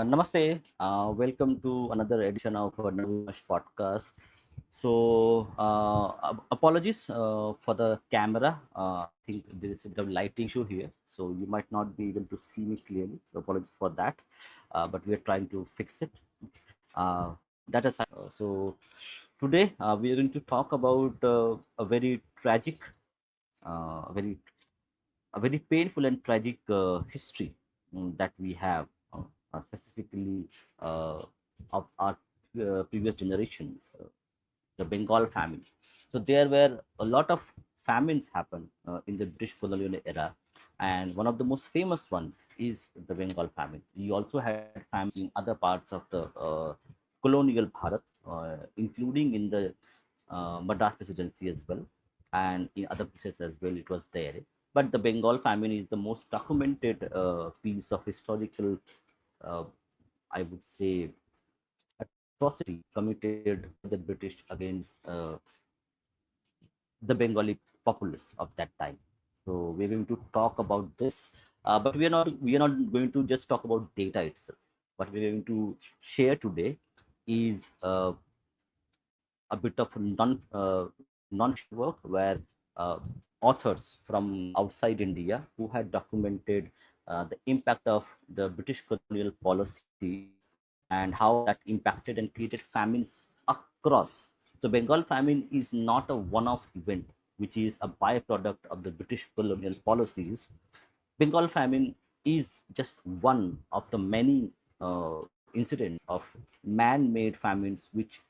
Namaste. Welcome to another edition of Navimash podcast. Apologies for the camera. I think there is a bit of lighting issue here, so you might not be able to see me clearly. So apologies for that, but we are trying to fix it. That aside, today we are going to talk about a very tragic, uh, a very a very painful and tragic history that we have, specifically uh, of our previous generations, the Bengal famine. So there were a lot of famines happen in the British colonial era, and one of the most famous ones is the Bengal famine. We also had famines in other parts of the colonial Bharat, including in the Madras presidency as well, and in other places as well. It was there, but the Bengal famine is the most documented piece of historical, uh, I would say, atrocity committed by the British against the Bengali populace of that time. So we're going to talk about this, but we are not going to just talk about data itself. What we're going to share today is a bit of non-fiction work where uh, authors from outside India who had documented the impact of the British colonial policies and how that impacted and created famines across. The Bengal famine is not a one-off event, which is a byproduct of the British colonial policies. Bengal famine is just one of the many incidents of man-made famines which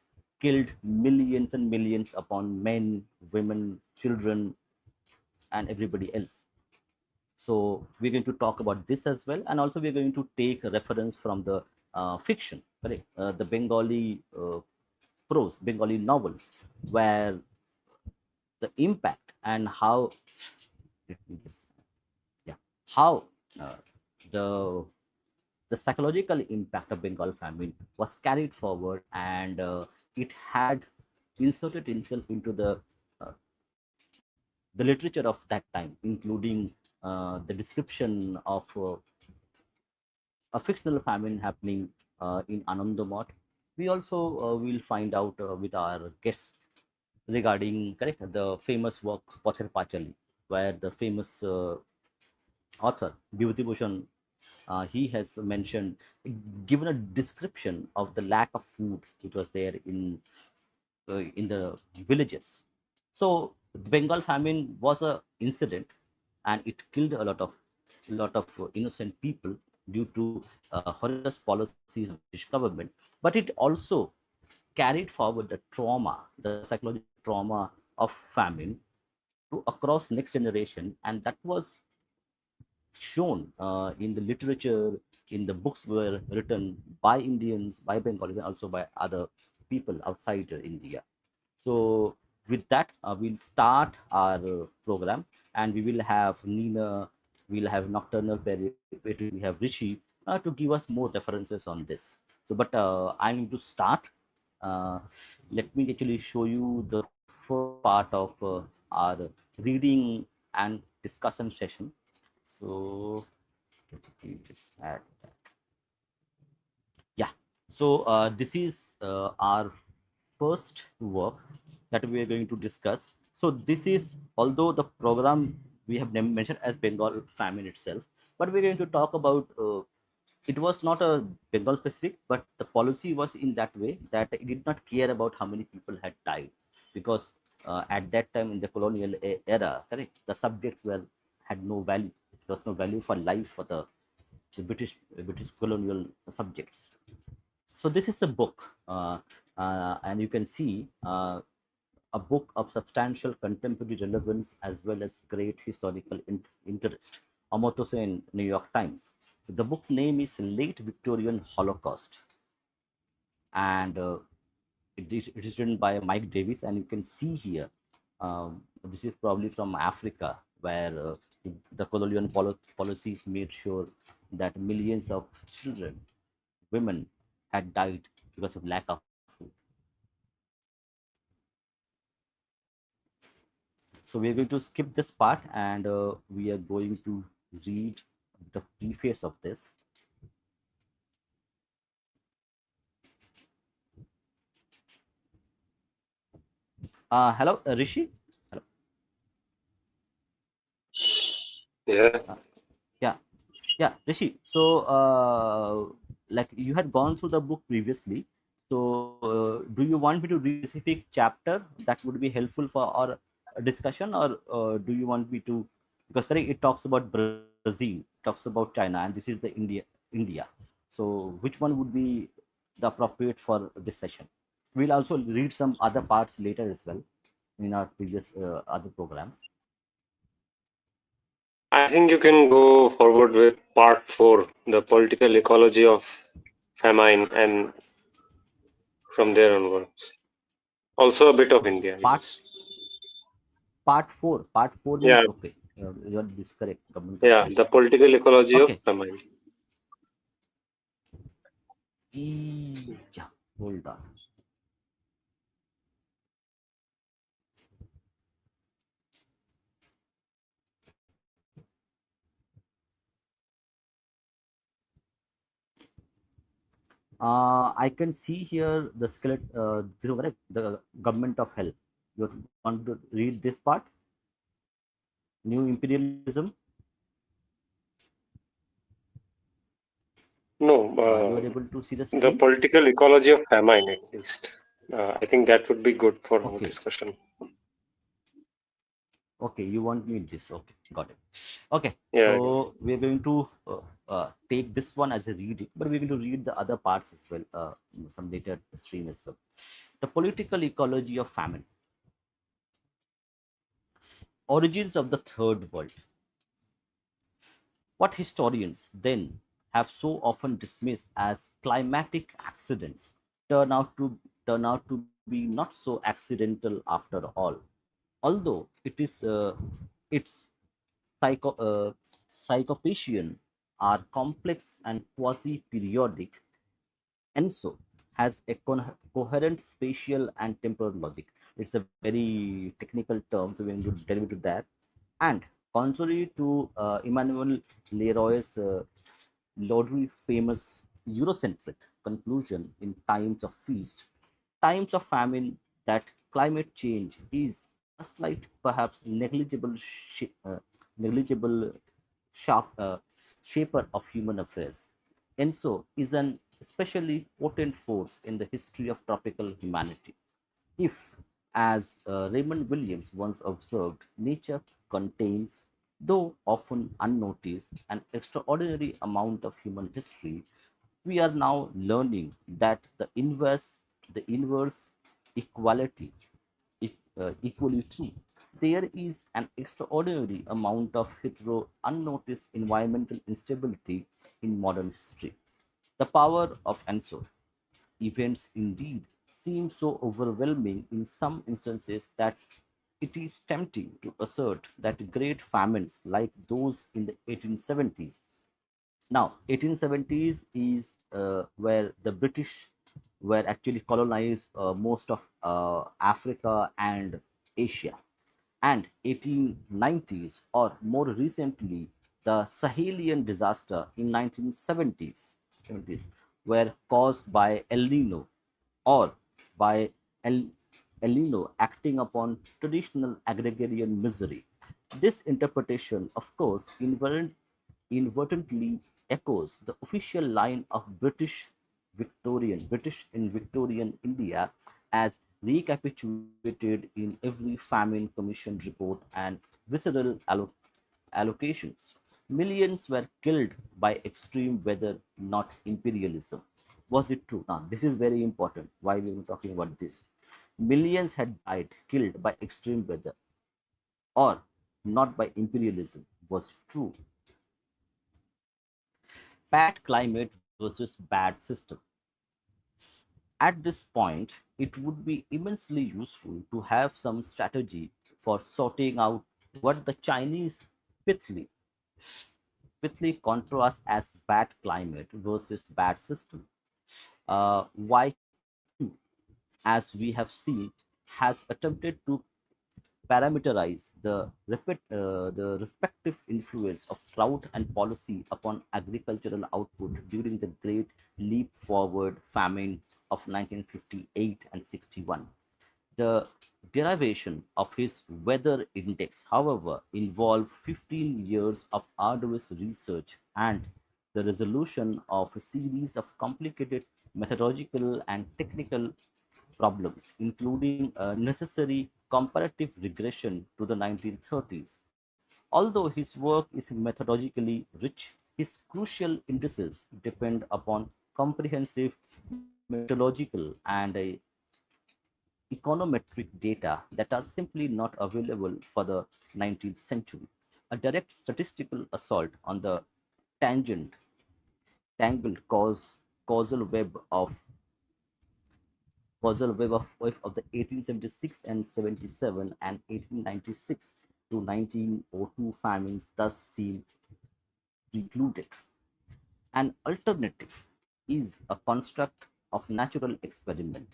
killed millions and millions upon men, women, children, and everybody else. So we're going to talk about this as well, and also we're going to take a reference from the fiction, correct? The Bengali prose, Bengali novels, where the impact and how, let me just, yeah, how uh, the the psychological impact of Bengal famine was carried forward, and it had inserted itself into uh, the literature of that time, including the description of a fictional famine happening in Anandamot. We also will find out with our guests regarding, correct, the famous work Pather Pachali, where the famous author Bhibhuti Bhushan, he has mentioned, given a description of the lack of food which was there in the villages. So Bengal famine was a incident, and it killed a lot of innocent people due to horrendous policies of British government. But it also carried forward the trauma, the psychological trauma of famine to across next generation, and that was shown in the literature, in the books were written by Indians, by Bengalis, and also by other people outside India. So with that, we'll start our program, and we will have Nina, we'll have Nocturnal Perry, we have Rishi to give us more references on this. So, but I'm going to start. Uh, Let me actually show you the first part of our reading and discussion session. So let me just add that. Yeah. So this is our first work that we are going to discuss. So this is, although the program we have mentioned as Bengal famine itself, but we're going to talk about. It was not a Bengal specific, but the policy was in that way that it did not care about how many people had died, because at that time in the colonial era, correct, the subjects were had no value. There was no value for life for the British colonial subjects. So this is a book, and you can see a book of substantial contemporary relevance as well as great historical interest. Amartya Sen, New York Times. So the book name is Late Victorian Holocaust, and it is written by Mike Davis, and you can see here, this is probably from Africa, where the colonial policies made sure that millions of children, women had died because of lack of food. So we are going to skip this part, and we are going to read the preface of this. Hello, Rishi. Hello. Yeah. Uh, yeah, yeah, Rishi. So, like you had gone through the book previously. So, do you want me to read specific chapter that would be helpful for our discussion, or do you want me to? Because correct, it talks about Brazil, talks about China, and this is the India. So, which one would be the appropriate for this session? We'll also read some other parts later as well in our previous other programs. I think you can go forward with part four, the political ecology of famine, and from there onwards. Also a bit of Okay, India, yes. part four. Part four Yeah, means okay. You're this correct. Government of yeah, health. the political ecology of Okay. famine. Yeah. Hold on. I can see here the skeleton. This is correct. The government of hell. You want to read this part? New imperialism. No, You are able to see the the screen. political ecology of famine, at least. I think that would be good for our Okay. discussion. Okay. You want me this? Okay. Got it. Okay. Yeah, yeah. So we are going to take this one as a reading, but we're going to read the other parts as well. Some later stream as well. The political ecology of famine. Origins of the Third World. What historians then have so often dismissed as climatic accidents turn out to be not so accidental after all. Although its psychopathian are complex and quasi-periodic, ENSO has a coherent spatial and temporal logic. It's a very technical term, so we're going to delve into that. And contrary to Emmanuel Leroy's Laudry famous Eurocentric conclusion in Times of Feast, Times of Famine, that climate change is a slight, perhaps negligible sharp shaper of human affairs. Enso is an especially potent force in the history of tropical humanity. If, as Raymond Williams once observed, nature contains, though often unnoticed, an extraordinary amount of human history, we are now learning that the inverse equality equally true. There is an extraordinary amount of unnoticed environmental instability in modern history. The power of Enso events indeed seem so overwhelming in some instances that it is tempting to assert that great famines like those in the 1870s. Now, 1870s is where the British were actually colonized most of Africa and Asia, and 1890s, or more recently the Sahelian disaster in 1970s were caused by El Nino, or by El, El Nino acting upon traditional agrarian misery. This interpretation, of course, inadvertently echoes the official line of British in Victorian India, as recapitulated in every famine commission report and visceral allocations. Millions were killed by extreme weather, not imperialism. Was it true? Now, this is very important. Why we were talking about this? Millions had died, killed by extreme weather, or not by imperialism. Was it true? bad climate versus bad system. At this point, it would be immensely useful to have some strategy for sorting out what the Chinese pithily, pithily contrast as bad climate versus bad system. YQ, as we have seen, has attempted to parameterize the respective influence of drought and policy upon agricultural output during the Great Leap Forward famine of 1958 and 61. The derivation of his weather index, however, involved 15 years of arduous research and the resolution of a series of complicated methodological and technical problems, including a necessary comparative regression to the 1930s. Although his work is methodologically rich, his crucial indices depend upon comprehensive meteorological and econometric data that are simply not available for the 19th century. A direct statistical assault on the tangent, tangled causal web of the 1876 and 77 and 1896 to 1902 famines thus seem precluded. An alternative is a construct of natural experiment,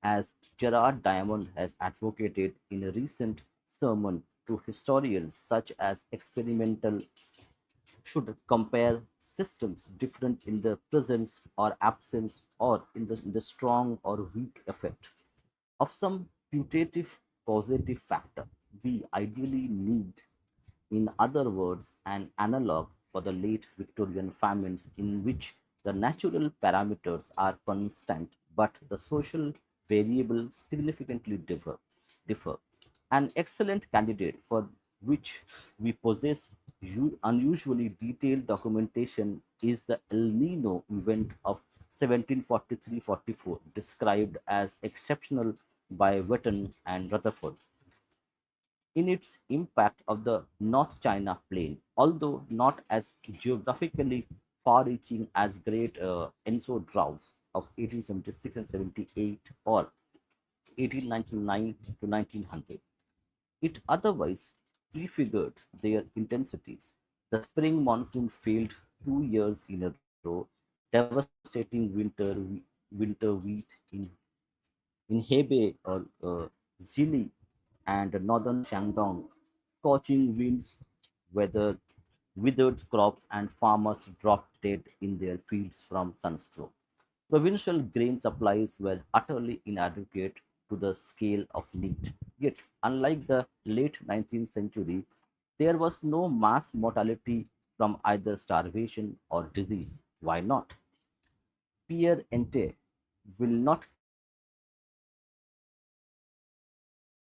as Gerard Diamond has advocated in a recent sermon to historians, such as experimental should compare systems different in the presence or absence or in the strong or weak effect of some putative causative factor. We ideally need, in other words, an analog for the late Victorian famines in which the natural parameters are constant but the social variables significantly differ. An excellent candidate for which we possess unusually detailed documentation is the El Nino event of 1743-44, described as exceptional by Wetton and Rutherford in its impact of the North China Plain, although not as geographically far-reaching as great Enso droughts of 1876 and 78 or 1899 to 1900. It otherwise prefigured their intensities. The spring monsoon failed 2 years in a row, devastating winter wheat in Hebei or Zili and northern Shandong. Scorching winds weathered, withered crops and farmers dropped dead in their fields from sunstroke. Provincial grain supplies were utterly inadequate to the scale of need. Yet, unlike the late 19th century, there was no mass mortality from either starvation or disease. Why not? Pierre Ente will not claim to have observed the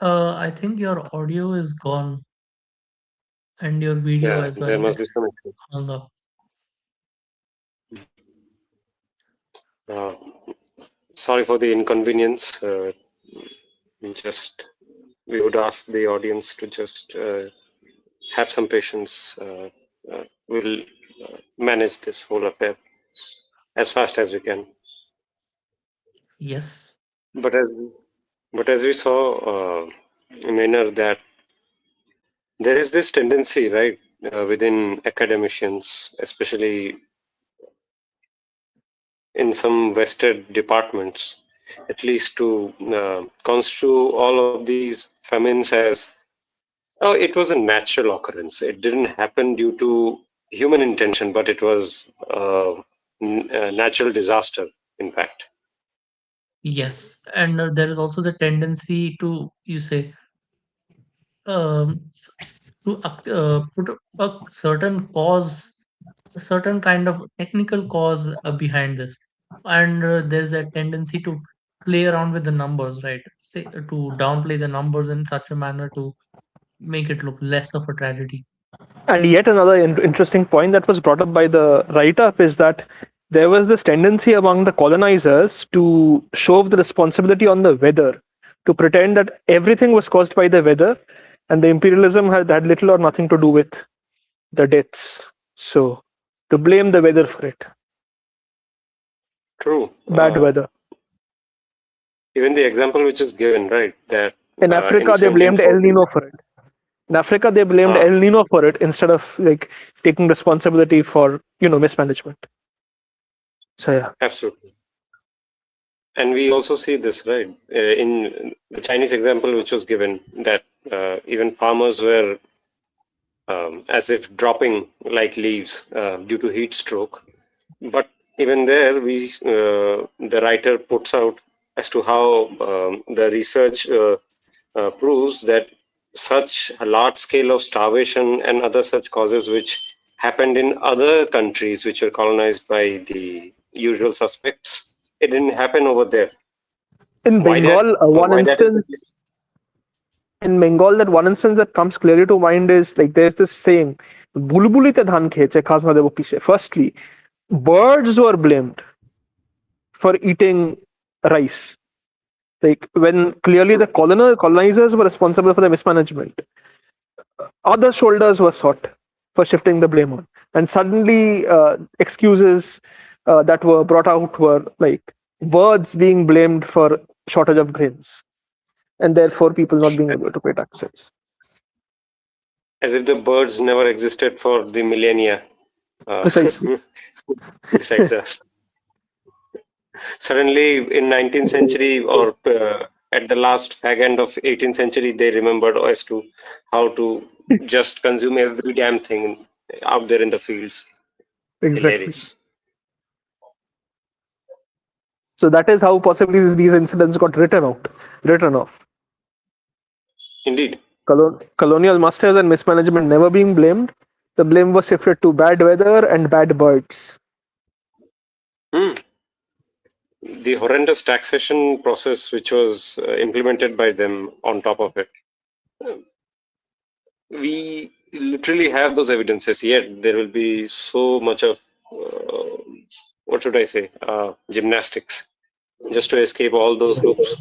I think your audio is gone and your video Yeah, as there well. must be It's some issue. hung up. Uh, Sorry for the inconvenience. Just we would ask the audience to just have some patience. We'll manage this whole affair as fast as we can. Yes. But as we saw, Maynard, that there is this tendency, right, within academicians, especially in some vested departments, at least to construe all of these famines as, oh, it was a natural occurrence. It didn't happen due to human intention, but it was a natural disaster, in fact. Yes, and there is also the tendency to, you say, s- to put a certain cause, a certain kind of technical cause behind this, and there's a tendency to play around with the numbers, right? Say to downplay the numbers in such a manner to make it look less of a tragedy. And yet another interesting point that was brought up by the write up is that there was this tendency among the colonizers to shove the responsibility on the weather, to pretend that everything was caused by the weather, and the imperialism had little or nothing to do with the deaths. So, to blame the weather for it, True. bad weather. Even the example which is given, right, that In in Africa, they blamed El Nino 1740s, for it. In Africa, they blamed uh, El Nino for it instead of like taking responsibility for mismanagement. So yeah. absolutely. And we also see this, right, in the Chinese example which was given, that even farmers were as if dropping like leaves due to heat stroke. But even there, the writer puts out as to how the research proves that such a large scale of starvation and other such causes which happened in other countries which were colonized by the usual suspects, it didn't happen over there. In Why that? Bengal, Why that is the case? that one instance that comes clearly to mind is like there's this saying, "বুলবুলিতে ধান খেয়েছে খাস না দেবো কিসে?" Firstly, birds were blamed for eating rice. Like when clearly the True. colonizers were responsible for the mismanagement, other shoulders were sought for shifting the blame on, and suddenly excuses that were brought out were like birds being blamed for shortage of grains, and therefore people not being able to pay taxes. As if the birds never existed for the millennia uh, Precisely. besides us. Suddenly, in 19th century or at the last fag end of 18th century, they remembered as to how to just consume every damn thing out there in the fields. Exactly. Hilarious. So that is how possibly these incidents got written off. Indeed. Colonial masters and mismanagement never being blamed. The blame was shifted to bad weather and bad birds. Hmm. The horrendous taxation process which was implemented by them on top of it. We literally have those evidences, yet there will be so much of, what should I say, gymnastics just to escape all those loops.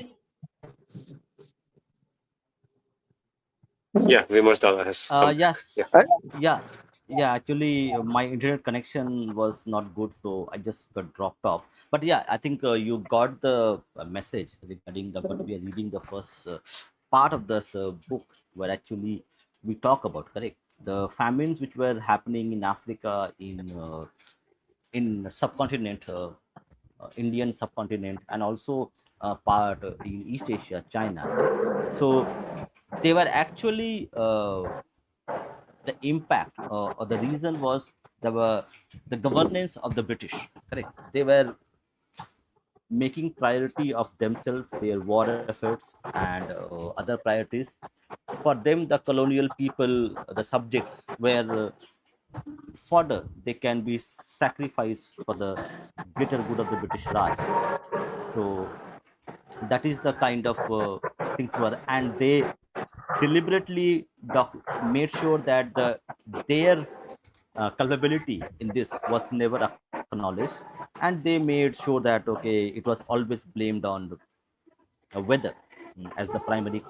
Yeah, Vimas Dada has come back. Yeah. I, Yeah, actually, my internet connection was not good, so I just got dropped off. But yeah, I think you got the message regarding the what we are reading the first part of this book, where actually we talk about, correct, the famines which were happening in Africa, in subcontinent, Indian subcontinent, and also part in East Asia, China, correct. So they were actually the impact, or the reason was the governance of the British, correct. They were making priority of themselves, their war efforts, and other priorities. For them, the colonial people, the subjects, were fodder. They can be sacrificed for the greater good of the British Raj. So that is the kind of things were, and they deliberately made sure that their culpability in this was never acknowledged, and they made sure that okay, it was always blamed on weather, as the primary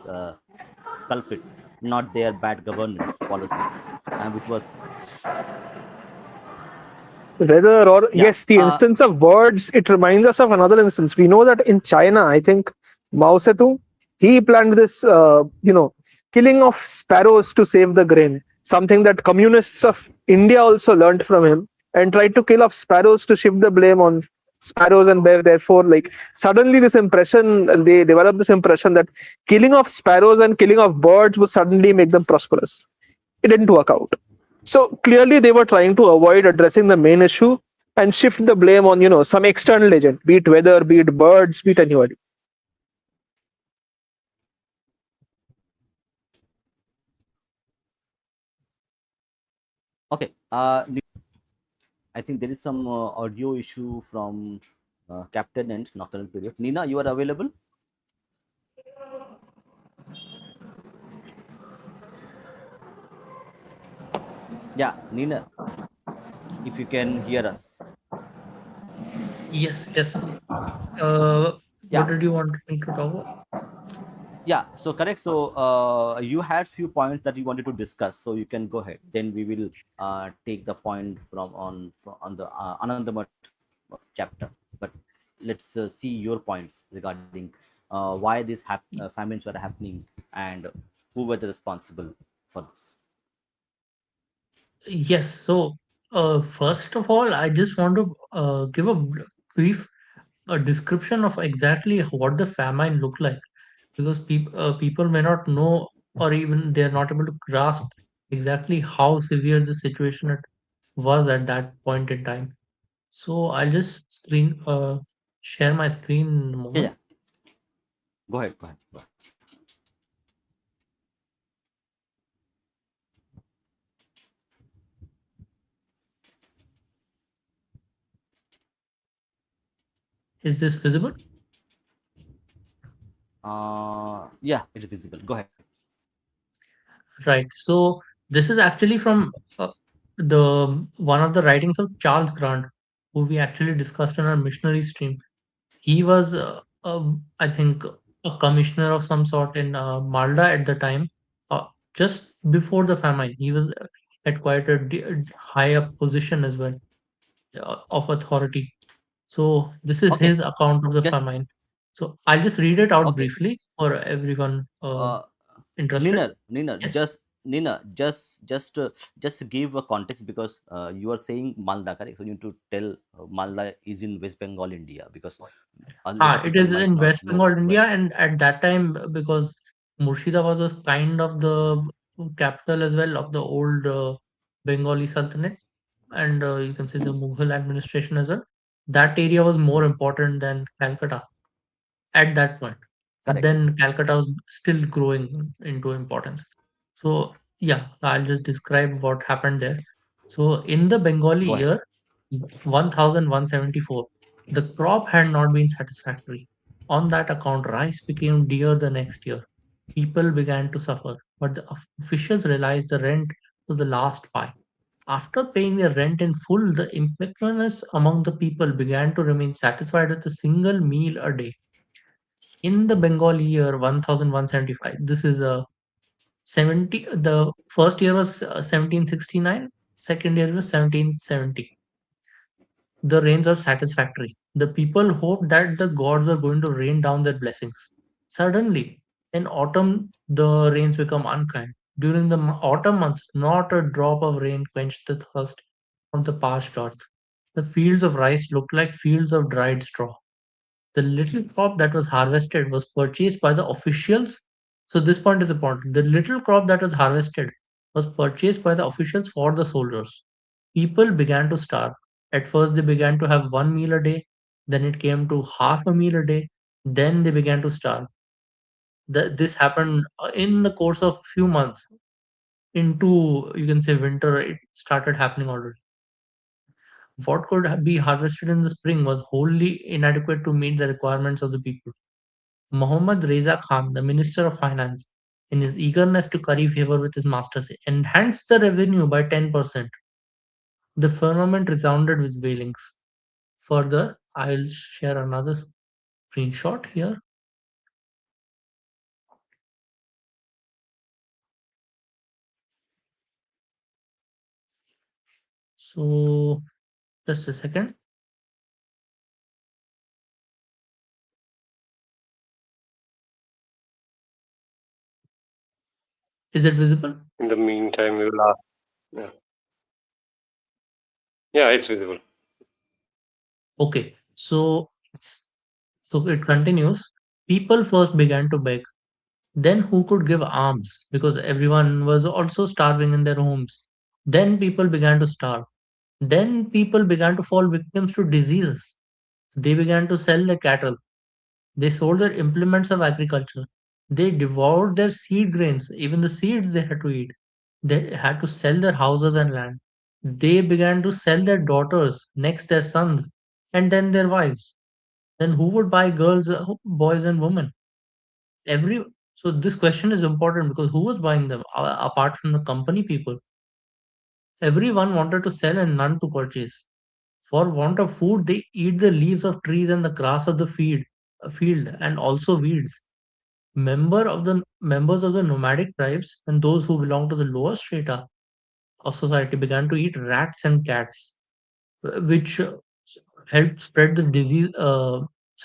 culprit, not their bad governance policies, and which was whether or yeah. yes, the instance of birds, it reminds us of another instance. We know that in China, I think Mao Zedong, he planned this, killing of sparrows to save the grain. Something that communists of India also learned from him and tried to kill off sparrows to shift the blame on sparrows, and therefore, like suddenly, this impression they developed this impression that killing of sparrows and killing of birds would suddenly make them prosperous. It didn't work out. So clearly, they were trying to avoid addressing the main issue and shift the blame on some external agent, be it weather, be it birds, be it anybody. Okay. I think there is some audio issue from Captain and Nocturnal Period. Nina, you are available? Yeah, Nina, if you can hear us. Yes, yes. Uh, what Yeah, did you want me to talk about? yeah. So correct. So you had few points that you wanted to discuss. So you can go ahead. Then we will take the point from on the Anandamat chapter. But let's see your points regarding why these famines were happening and who were the responsible for this. Yes. So, first of all, I just want to give a brief description of exactly what the famine looked like, because people may not know, or even they are not able to grasp exactly how severe the situation it was at that point in time. So I'll just share my screen in a Yeah, yeah. moment. Go ahead. Go ahead. Go ahead. Is this visible? Yeah, it is visible. Go ahead. Right. So this is actually from the one of the writings of Charles Grant, who we actually discussed in our missionary stream. He was, I think, a commissioner of some sort in Malda at the time, just before the famine. He was at quite a high up position as well, of authority. So this is Okay. his account of the Just famine. So I'll just read it out okay. briefly for everyone Uh, interested. Nina, Yes. just give a context because you are saying Malda, correct? So you need to tell Malda is in West Bengal, India, because a lot of It people is might in not West know Bengal, where. India, and at that time, because Murshidabad was kind of the capital as well of the old Bengali Sultanate, and you can say the Mughal administration as well. That area was more important than Calcutta at that point. But Correct. then Calcutta was still growing into importance. So yeah, I'll just describe what happened there. So in the Bengali Go ahead. year 1174, the crop had not been satisfactory. On that account, rice became dear the next year. People began to suffer, but the officials realized the rent was the last pie. After paying their rent in full, the impecunious among the people began to remain satisfied with a single meal a day. In the Bengali year 1175, this is a 70. The first year was 1769, second year was 1770. The rains are satisfactory. The people hoped that the gods were going to rain down their blessings. Suddenly, in autumn, the rains become unkind. During the autumn months, not a drop of rain quenched the thirst of the parched earth. The fields of rice looked like fields of dried straw. The little crop that was harvested was purchased by the officials. So this point is important. The little crop that was harvested was purchased by the officials for the soldiers. People began to starve. At first, they began to have one meal a day. Then it came to half a meal a day. Then they began to starve. This happened in the course of few months. Into, you can say, winter, it started happening already. What could be harvested in the spring was wholly inadequate to meet the requirements of the people. Muhammad Reza Khan, the Minister of Finance, in his eagerness to curry favor with his masters, enhanced the revenue by 10%. The firmament resounded with wailings. Further, I'll share another screenshot here. So, just a second. Is it visible? In the meantime, we will ask. Yeah, yeah, it's visible. Okay. So it continues. People first began to beg. Then who could give alms? Because everyone was also starving in their homes. Then people began to starve. Then people began to fall victims to diseases. They began to sell their cattle. They sold their implements of agriculture. They devoured their seed grains, even the seeds they had to eat. They had to sell their houses and land. They began to sell their daughters, next their sons, and then their wives. Then who would buy girls, boys, and women? Every so this question is important because who was buying them apart from the company people? Everyone wanted to sell and none to purchase. For want of food, they eat the leaves of trees and the grass of the field, and also weeds. Members of the nomadic tribes and those who belong to the lower strata of society began to eat rats and cats, which helped spread the disease.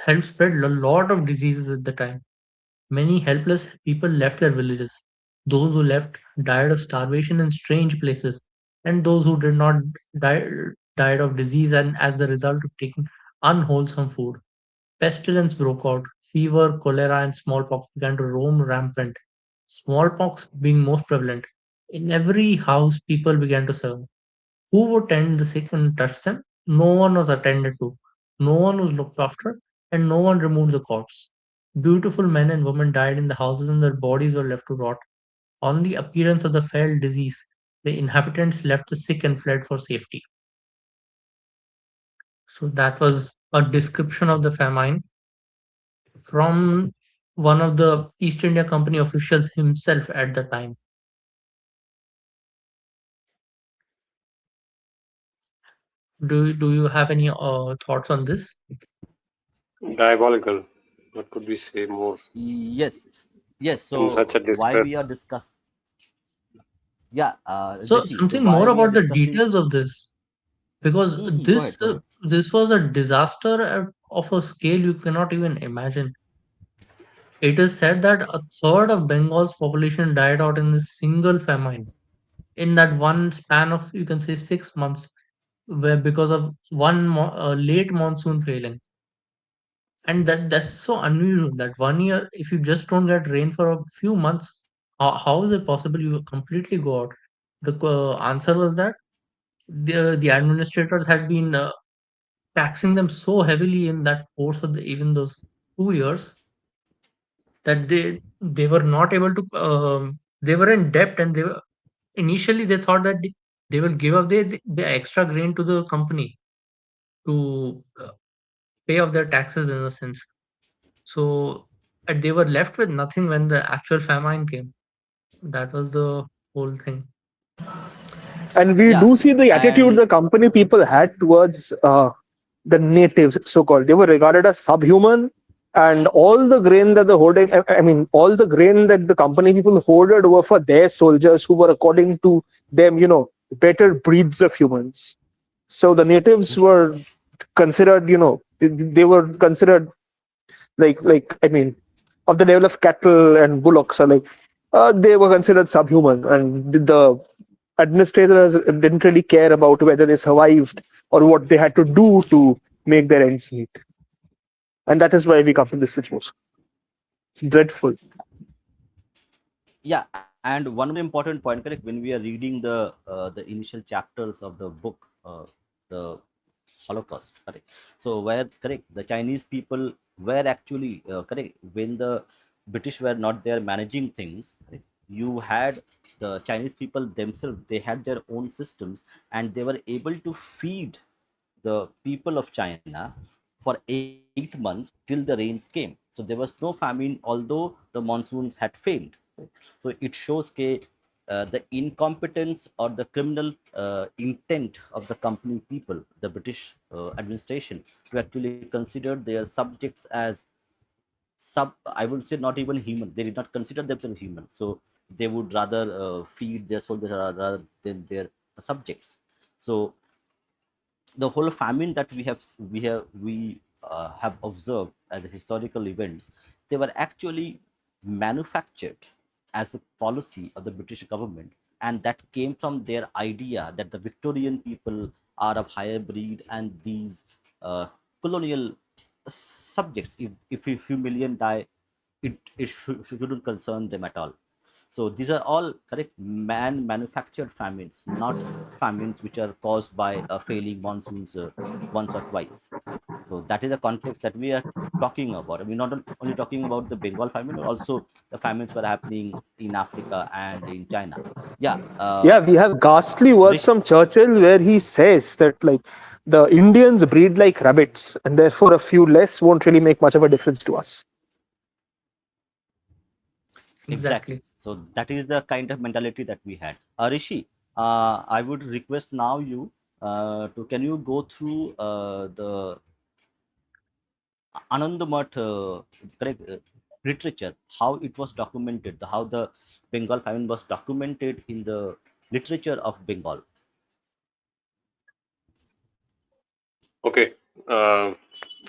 Helped spread a lot of diseases at the time. Many helpless people left their villages. Those who left died of starvation in strange places, and those who did not die, died of disease and as the result of taking unwholesome food. Pestilence broke out. Fever, cholera, and smallpox began to roam rampant. Smallpox being most prevalent. In every house, people began to serve. Who would tend the sick and touch them? No one was attended to. No one was looked after, and no one removed the corpse. Beautiful men and women died in the houses, and their bodies were left to rot. On the appearance of the fell disease, the inhabitants left the sick and fled for safety. So that was a description of the famine from one of the East India Company officials himself at the time. Do you have any thoughts on this? Diabolical. What could we say more Yes, yes. in such a So why distress? we are discuss? Yeah, So Rishi. So something why more we are about the discussing? details of this, because Go ahead. Go ahead. this was a disaster of a scale you cannot even imagine. It is said that a third of Bengal's population died out in a single famine in that one span of, you can say, 6 months, where because of late monsoon failing. And that's so unusual that one year, if you just don't get rain for a few months, how is it possible you completely go out? The answer was that the administrators had been taxing them so heavily in that course of even those 2 years that they were not able to they were in debt, and initially they thought that they will give up the extra grain to the company to pay off their taxes in a sense. So they were left with nothing when the actual famine came. That was the whole thing. And we Yeah, do see the attitude and the company people had towards the natives, so called. They were regarded as subhuman, and all the grain that the hoarding, I mean, all the grain that the company people hoarded were for their soldiers who were, according to them, better breeds of humans. So the natives were considered, they were considered like I mean, of the level of cattle and bullocks, are like they were considered subhuman, and the administrators didn't really care about whether they survived or what they had to do to make their ends meet. And that is why we come to this situation. It's dreadful. yeah, and one more important point, correct? When we are reading the initial chapters of the book, the Holocaust, correct? So where, correct, the Chinese people were actually correct when the British were not there managing things. Correct? You had the Chinese people themselves; they had their own systems, and they were able to feed the people of China for 8 months till the rains came. So there was no famine, although the monsoons had failed. So it shows the incompetence or the criminal intent of the company people, the British administration, to actually consider their subjects as I would say not even human. They did not consider themselves human. So they would rather feed their soldiers rather than their subjects. So the whole famine that we have observed as historical events, they were actually manufactured as a policy of the British government, and that came from their idea that the Victorian people are of higher breed, and these colonial subjects, if a few million die, it shouldn't concern them at all. So these are all correct man manufactured famines, not famines which are caused by failing monsoons once or twice. So that is the context that we are talking about. We're not only talking about the Bengal famine, but also the famines were happening in Africa and in China. Yeah, Yeah, we have ghastly words Rishi. from Churchill where he says that like the Indians breed like rabbits, and therefore a few less won't really make much of a difference to us. Exactly. Exactly. So that is the kind of mentality that we had. Rishi, I would request now you to can you go through the Anandamath correct literature, how it was documented, how the Bengal famine was documented in the literature of Bengal. Okay. Uh,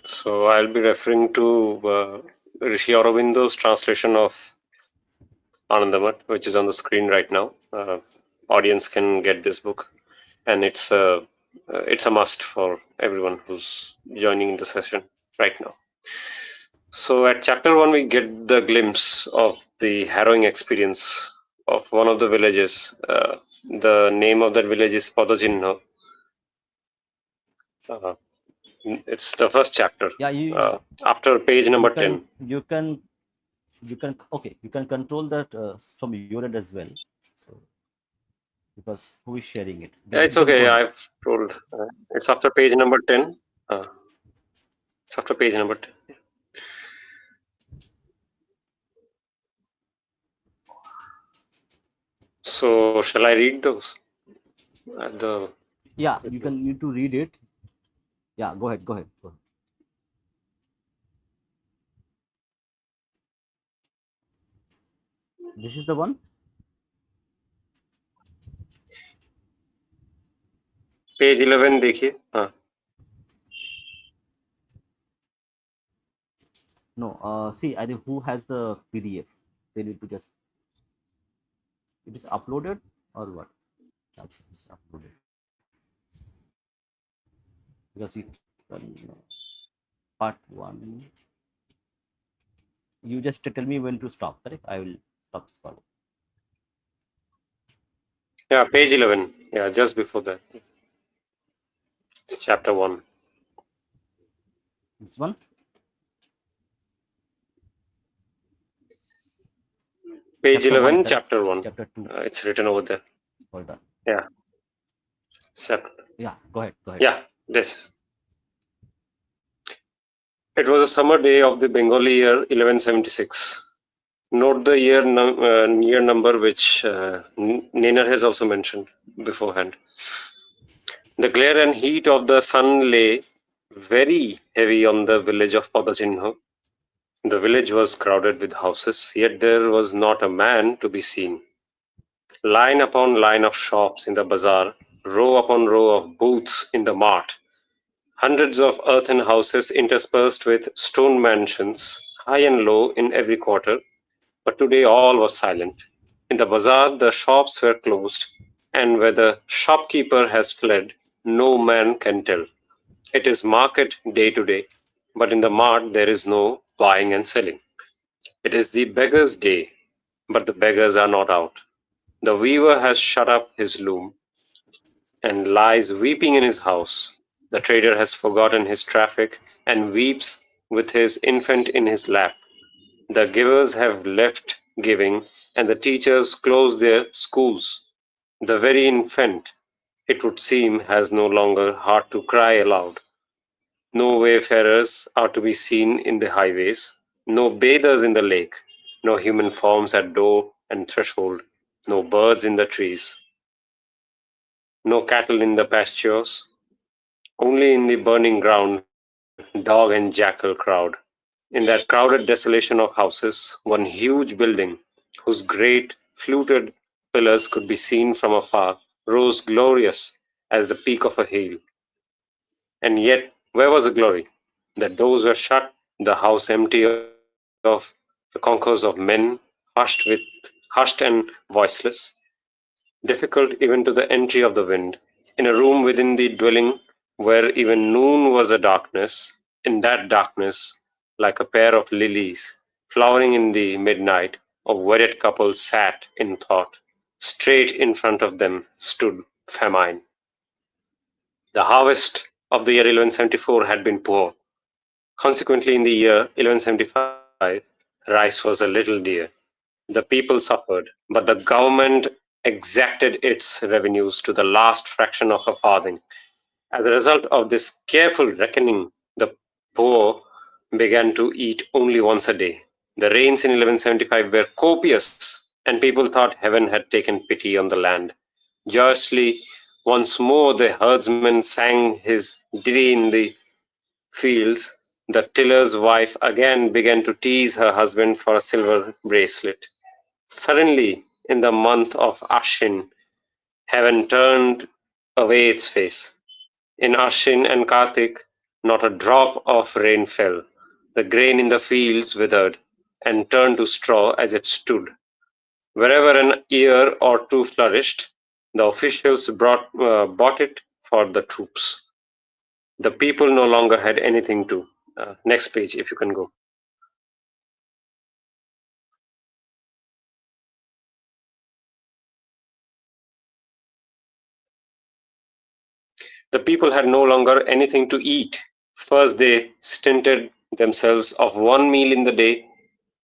so I'll be referring to Rishi Aurobindo's translation of Anandamath, which is on the screen right now. Audience can get this book, and it's a must for everyone who's joining the session right now. So at chapter 1, we get the glimpse of the harrowing experience of one of the villages. The name of that village is Podojinno. Uh, it's the first chapter. Yeah, After page you number can 10. okay, you can control that from your end as well. So because who is sharing it? Yeah, You it's can go okay. ahead. I've told. It's after page number 10. Uh, it's after page number 10. So, shall I read those? The Yeah, you can need to read it. Yeah, go ahead. Go ahead. Go ahead. This is the one. page 11 देखिए. No, see, I think who has the PDF? They need to just it is uploaded or what? That's it's uploaded because it part one. You just tell me when to stop. Correct? I will stop. Stop. Yeah, page 11. Yeah, just before that. It's chapter 1. This one. Page Chapter one. 11, Correct? chapter It's 1. chapter two. It's written over there. Hold on. Yeah, chapter. Yeah. Go ahead. Go ahead. Yeah, this. It was a summer day of the Bengali year 1176. Note the year number which Nainer has also mentioned beforehand. The glare and heat of the sun lay very heavy on the village of Padachinho. The village was crowded with houses, yet there was not a man to be seen. Line upon line of shops in the bazaar, row upon row of booths in the mart, hundreds of earthen houses interspersed with stone mansions, high and low in every quarter. But today all was silent. In the bazaar the shops were closed, and where the shopkeeper has fled, no man can tell. It is market day today, but in the mart there is no buying and selling. It is the beggar's day, but the beggars are not out. The weaver has shut up his loom, and lies weeping in his house. The trader has forgotten his traffic, and weeps with his infant in his lap. The givers have left giving, and the teachers close their schools. The very infant, it would seem, has no longer heart to cry aloud. No wayfarers are to be seen in the highways, no bathers in the lake, no human forms at door and threshold, no birds in the trees, no cattle in the pastures. Only in the burning ground dog and jackal crowd. In that crowded desolation of houses, one huge building, whose great fluted pillars could be seen from afar, rose glorious as the peak of a hill. And yet, where was the glory? The doors were shut, the house empty of the concourse of men, hushed and voiceless, difficult even to the entry of the wind. In a room within the dwelling where even noon was a darkness, in that darkness, like a pair of lilies flowering in the midnight, a wedded couple sat in thought. Straight in front of them stood famine. The harvest of the year 1174 had been poor. Consequently, in the year 1175, rice was a little dear. The people suffered, but the government exacted its revenues to the last fraction of a farthing. As a result of this careful reckoning, the poor began to eat only once a day. The rains in 1175 were copious, and people thought heaven had taken pity on the land. Joyously, once more the herdsman sang his ditty in the fields. The tiller's wife again began to tease her husband for a silver bracelet. Suddenly, in the month of Ashin, heaven turned away its face. In Ashin and Kartik, not a drop of rain fell. The grain in the fields withered and turned to straw as it stood. Wherever an ear or two flourished, the officials bought it for the troops. The people no longer had anything to. Next page, if you can go. The people had no longer anything to eat. First, they stinted themselves of one meal in the day.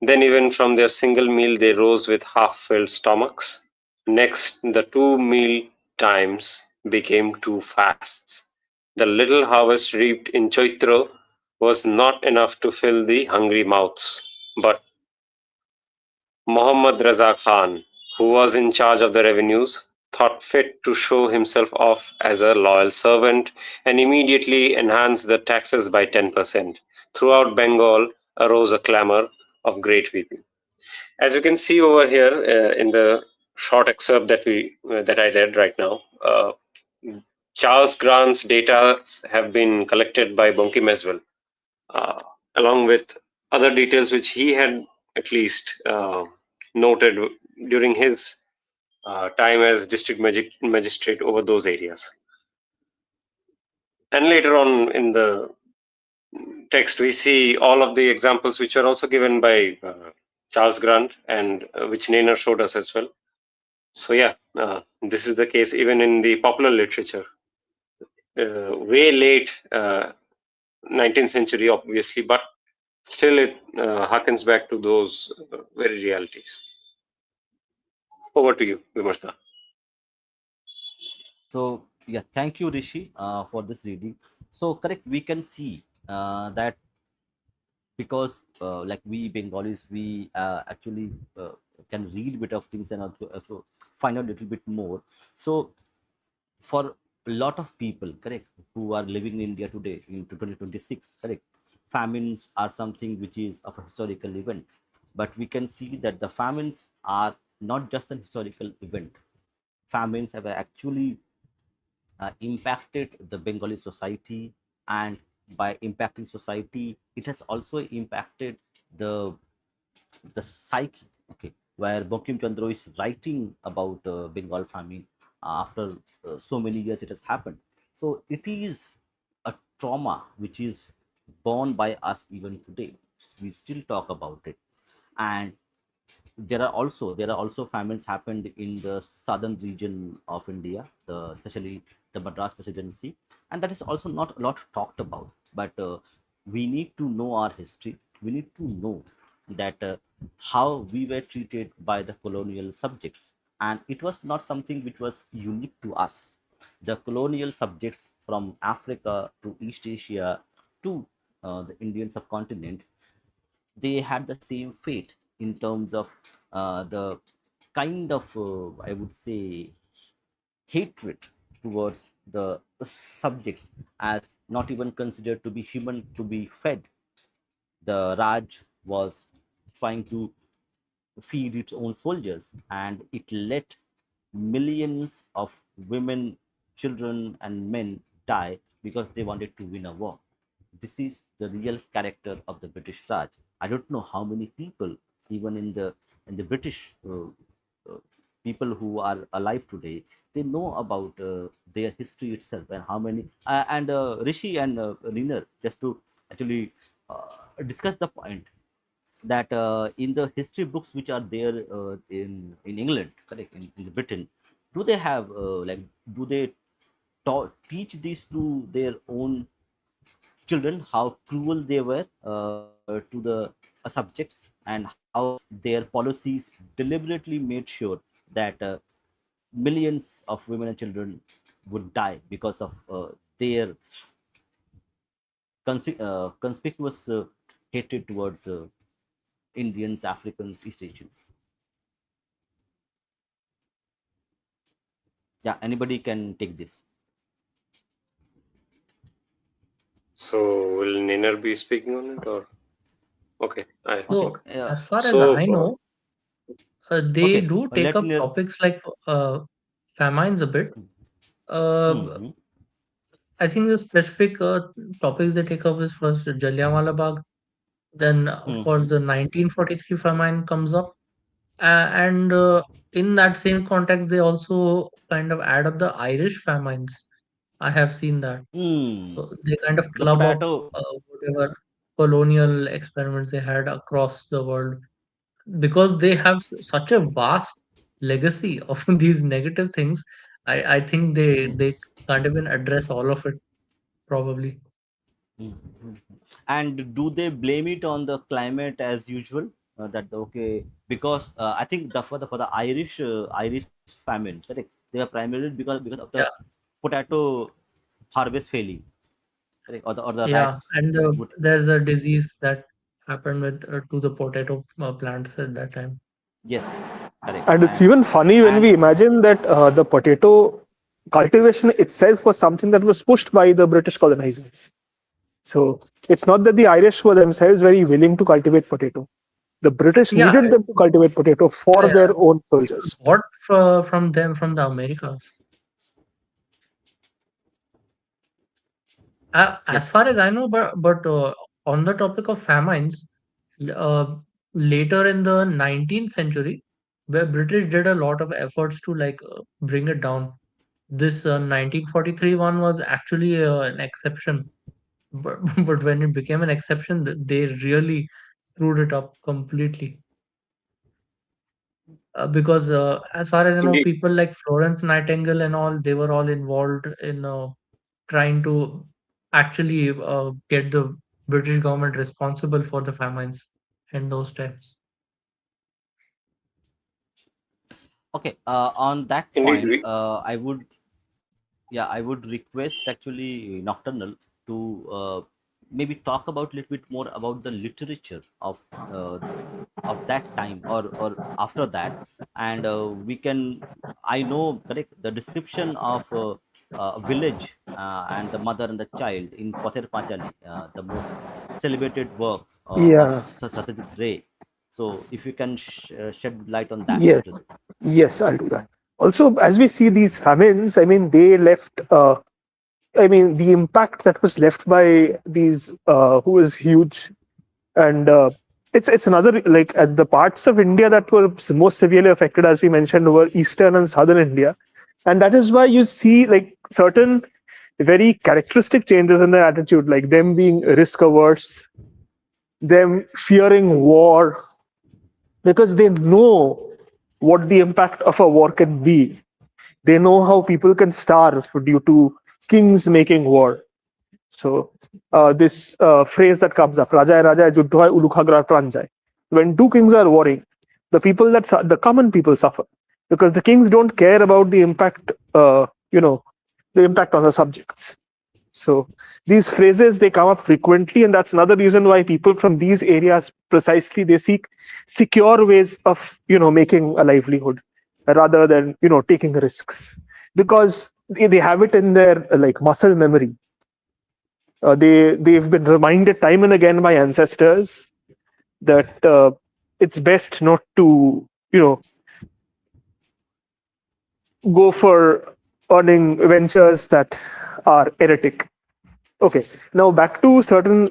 Then, even from their single meal, they rose with half filled stomachs. Next, the 2 meal times became 2 fasts. The little harvest reaped in Chaitra was not enough to fill the hungry mouths. But Muhammad Raza Khan, who was in charge of the revenues, thought fit to show himself off as a loyal servant and immediately enhanced the taxes by 10%. Throughout Bengal arose a clamor of great weeping. As you can see over here in the short excerpt that I read right now, Charles Grant's data have been collected by Bonkim as well, uh, along with other details which he had at least noted during his time as district magistrate over those areas. And later on in the text, we see all of the examples which are also given by Charles Grant and which Nainer showed us as well. So yeah, this is the case even in the popular literature. Way late 19th century, obviously, but still it harkens back to those very realities. Over to you, Vimarta. So yeah, thank you, Rishi, for this reading. So correct, we can see that because like we Bengalis, we actually can read bit of things and also find out a little bit more. So for a lot of people, correct, who are living in India today in 2026, correct, famines are something which is of a historical event. But we can see that the famines are not just an historical event. Famines have actually impacted the Bengali society, and by impacting society, it has also impacted the the psyche. Okay, where Bankim Chandra is writing about Bengal famine after so many years it has happened. So it is a trauma which is borne by us even today. We still talk about it, and there are also famines happened in the southern region of India, especially the Madras presidency, and that is also not a lot talked about. But we need to know our history. We need to know that how we were treated by the colonial subjects, and it was not something which was unique to us. The colonial subjects from Africa to East Asia to the Indian subcontinent, they had the same fate in terms of the kind of I would say hatred towards the subjects as not even considered to be human to be fed. The Raj was trying to feed its own soldiers, and it let millions of women, children, and men die because they wanted to win a war. This is the real character of the British Raj. I don't know how many people, even in the British people who are alive today, they know about their history itself and how many. And Rishi and Riner, just to actually discuss the point, that in the history books which are there in England, correct, in Britain, do they have like do they teach this to their own children how cruel they were to the subjects, and how their policies deliberately made sure that millions of women and children would die because of their conspicuous hatred towards Indians, Africans, East Asians. Yeah, anybody can take this. So will Niner be speaking on it, or okay? I Okay. think So, as far as so. I know, they Okay. do take Let up me. topics like famines a bit. Uh, Hmm. I think the specific topics they take up is first Jallianwala Bagh, then of course Hmm. the 1943 famine comes up, and in that same context they also kind of add up the Irish famines. I have seen that. Hmm. So they kind of The club up potato. whatever colonial experiments they had across the world, because they have such a vast legacy of these negative things. I think they Hmm. can't even address all of it probably. Hmm. Hmm. And do they blame it on the climate as usual? That okay, because I think the Irish famines, correct? They were primarily because of the Yeah, potato harvest failing, correct? Or the yeah, rats and would. there's a disease that happened with to the potato plants at that time. Yes, correct. And it's even funny when And we imagine that the potato cultivation itself was something that was pushed by the British colonizers. So it's not that the Irish were themselves very willing to cultivate potato. The British Yeah, needed them to cultivate potato for yeah, their yeah. own It was soldiers. bought from them from the Americas. As yes. far as I know, but on the topic of famines, uh, later in the 19th century, where British did a lot of efforts to like bring it down. This 1943 one was actually an exception, but but when it became an exception, they really screwed it up completely. Because as far as I know, Indeed, people like Florence Nightingale and all, they were all involved in trying to actually get the British government responsible for the famines in those times. Okay. On that indeed, point, we I would request actually Nocturnal to maybe talk about a little bit more about the literature uh, of that time, or after that, and we can. I know, correct, the description of a village and the mother and the child in Pather Panchali, the most celebrated work of Yeah. Satyajit Ray. So, if you can shed light on that a Yes. little bit. Yes, I'll do that. Also, as we see these famines, I mean, they left. I mean, the impact that was left by these who was huge, and it's another like at the parts of India that were most severely affected, as we mentioned, were eastern and southern India, and that is why you see like certain very characteristic changes in their attitude, like them being risk averse, them fearing war, because they know what the impact of a war can be. They know how people can starve due to kings making war. So this phrase that comes up, Raja Raja Juddha hai, Ulukhagra Pranjai. When two kings are warring, the common people suffer because the kings don't care about the impact, the impact on the subjects. So these phrases they come up frequently, and that's another reason why people from these areas precisely they seek secure ways of making a livelihood rather than taking risks because they have it in their like muscle memory. They've been reminded time and again by ancestors that it's best not to go for earning ventures that are heretic. Okay, now back to certain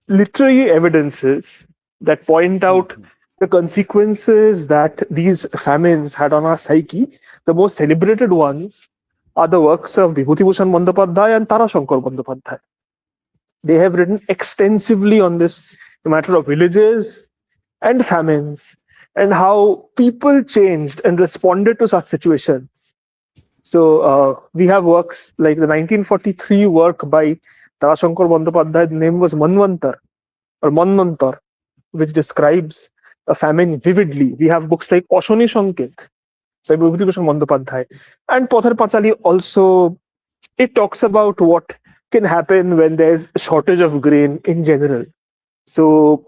literary evidences that point out Mhm. the consequences that these famines had on our psyche. The most celebrated ones are the works of Vibhutibhushan Bandyopadhyay and Tarashankar Bandyopadhyay. They have written extensively on this, the matter of villages and famines, and how people changed and responded to such situations. So we have works like the 1943 work by Tarashankar Bandyopadhyay. The name was Manvantar or Manvantar, which describes a famine vividly. We have books like Oshoni Sanket by Bibhutibhushan Bandyopadhyay, and Pothar Panchali also. It talks about what can happen when there's a shortage of grain in general. So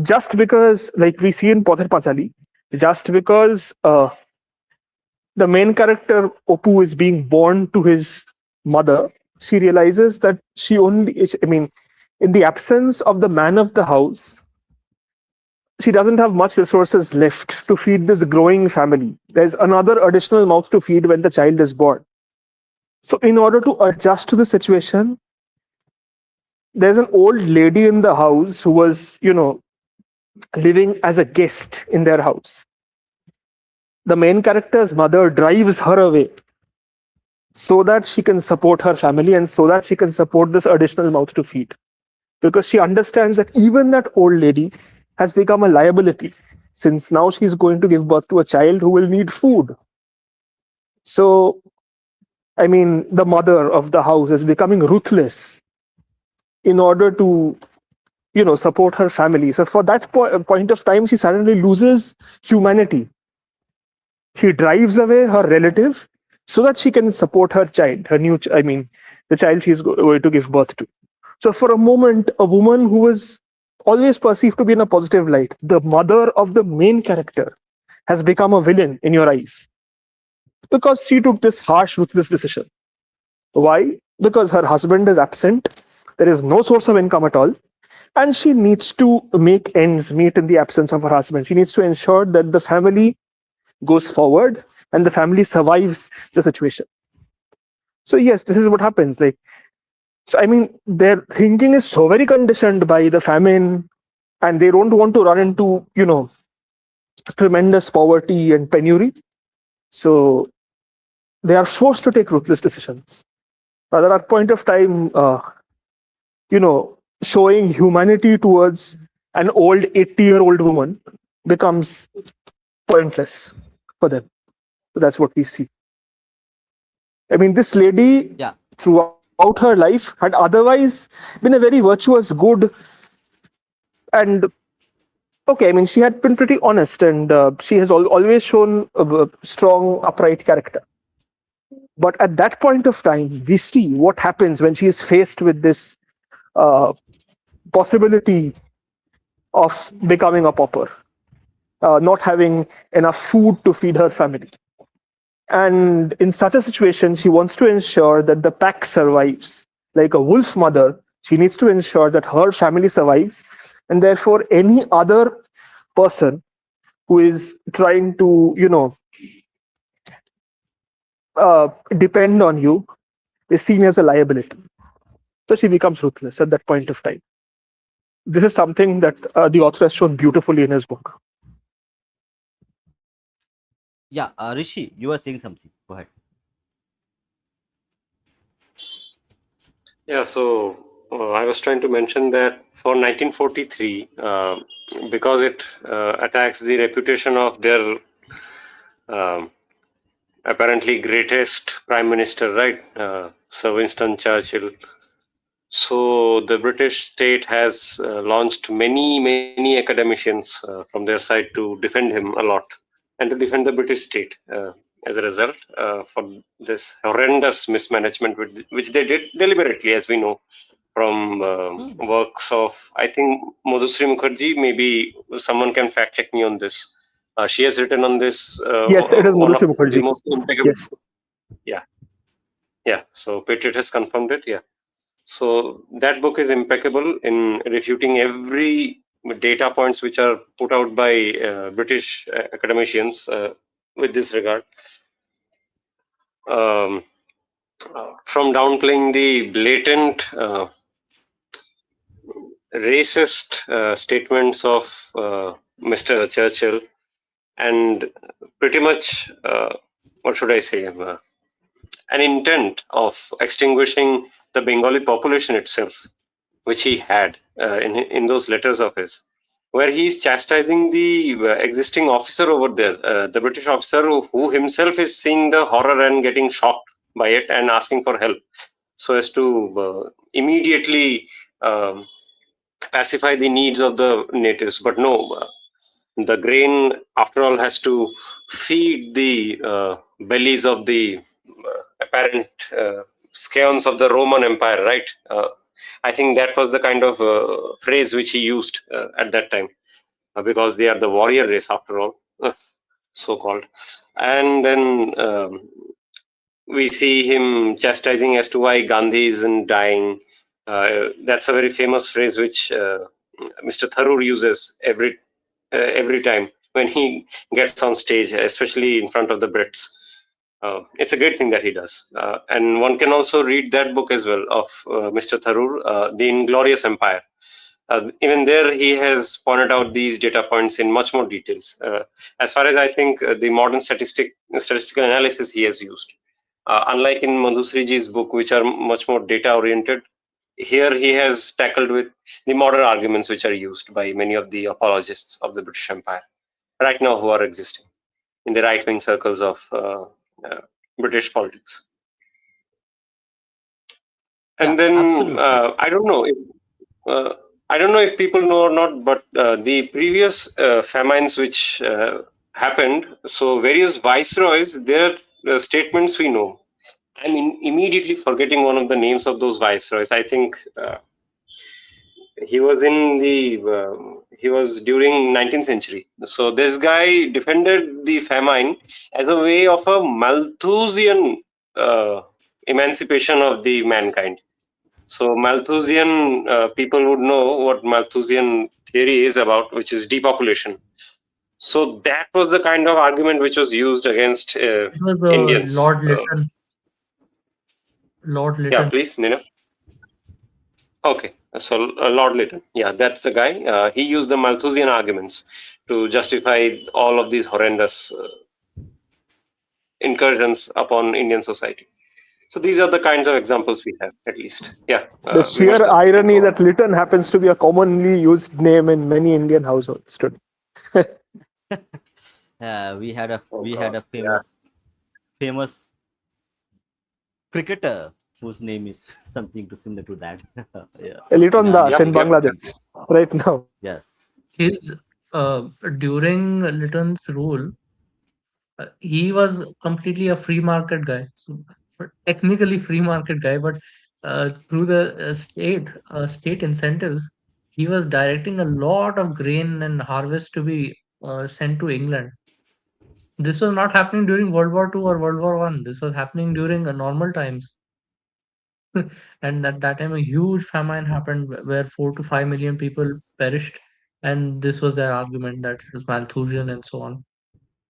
just because, like we see in Pothar Panchali, just because the main character Opu is being born to his mother, she realizes that I mean, in the absence of the man of the house, she doesn't have much resources left to feed this growing family. There's another additional mouth to feed when the child is born. So, in order to adjust to the situation, there's an old lady in the house who was, living as a guest in their house. The main character's mother drives her away so that she can support her family and so that she can support this additional mouth to feed. Because she understands that even that old lady has become a liability since now she's going to give birth to a child who will need food. So, I mean, the mother of the house is becoming ruthless in order to, support her family. So, for that point of time, she suddenly loses humanity. She drives away her relative so that she can support her child, I mean, the child she's going to give birth to. So, for a moment, a woman who was always perceived to be in a positive light, the mother of the main character, has become a villain in your eyes because she took this harsh, ruthless decision. Why? Because her husband is absent, there is no source of income at all, and she needs to make ends meet in the absence of her husband. She needs to ensure that the family goes forward and the family survives the situation. So, yes, this is what happens. So, I mean, their thinking is so very conditioned by the famine, and they don't want to run into, tremendous poverty and penury. So, they are forced to take ruthless decisions. Rather, at point of time, showing humanity towards an old 80-year-old woman becomes pointless for them. So that's what we see. I mean, this lady, Yeah, throughout her life, had otherwise been a very virtuous, good, and okay. I mean, she had been pretty honest, and she has always shown a strong, upright character. But at that point of time, we see what happens when she is faced with this uh, possibility of becoming a pauper, not having enough food to feed her family. And in such a situation, she wants to ensure that the pack survives. Like a wolf mother, she needs to ensure that her family survives. And therefore, any other person who is trying to, depend on you is seen as a liability. So she becomes ruthless at that point of time. This is something that the author has shown beautifully in his book. yeah. Rishi, you were saying something. Go ahead. Yeah, so I was trying to mention that for 1943, because it attacks the reputation of their um, apparently greatest prime minister, right, Sir Winston Churchill. So the British state has launched many academicians from their side to defend him a lot and to defend the British state. As a result, for this horrendous mismanagement, which they did deliberately, as we know from Hmm. works of, I think, Madhusri Mukherjee. Maybe someone can fact check me on this. She has written on this Yes, it is one of Madhusri the Mukherjee. most impeccable. Yes. Yeah, yeah. So Patriot has confirmed it. Yeah. So that book is impeccable in refuting every data points which are put out by British academicians with this regard. Um, from downplaying the blatant racist statements of Mr. Churchill and pretty much, what should I say, an intent of extinguishing the Bengali population itself, which he had in those letters of his. where he's chastising the existing officer over there, the British officer who himself is seeing the horror and getting shocked by it and asking for help, so as to immediately um, pacify the needs of the natives. But no, the grain, after all, has to feed the bellies of the apparent scions of the Roman Empire, right? I think that was the kind of phrase which he used at that time, because they are the warrior race, after all, so called. And then we see him chastising as to why Gandhi isn't dying. That's a very famous phrase which Mr. Tharoor uses every time when he gets on stage, especially in front of the Brits. It's a great thing that he does. And one can also read that book as well of Mr. Tharoor, The Inglorious Empire. Even there, he has pointed out these data points in much more details. As far as I think, the modern statistical analysis he has used, unlike in Madhusriji's book, which are much more data oriented, here he has tackled with the modern arguments which are used by many of the apologists of the British Empire right now who are existing in the right wing circles of uh, British politics. Yeah, And then absolutely. uh, I don't know if people know or not, but the previous famines which happened, so various viceroys, their statements we know. I'm immediately forgetting one of the names of those viceroys. I think he was in the he was during 19th century. So this guy defended the famine as a way of a Malthusian emancipation of the mankind. So Malthusian people would know what Malthusian theory is about, which is depopulation. So that was the kind of argument which was used against It was Indians. Lord Lytton. Lord Yeah, Lytton. please, Nina. Okay, so Lord Lytton, yeah, that's the guy. He used the Malthusian arguments to justify all of these horrendous incursions upon Indian society. So these are the kinds of examples we have, at least. Yeah, The we must sheer have. You can irony go on. that Lytton happens to be a commonly used name in many Indian households today. Oh We God, had a yeah. famous cricketer whose name is something to similar to that. Yeah, in Lytton our Das Yep, in neighborhood. yep. Bangladesh right now. Yes. His during Lytton's rule, he was completely a free market guy. So technically free market guy, but through the state incentives, he was directing a lot of grain and harvest to be sent to England. This was not happening during World War II or World War One. This was happening during normal times. And at that time, a huge famine happened where 4 to 5 million people perished. And this was their argument that it was Malthusian and so on.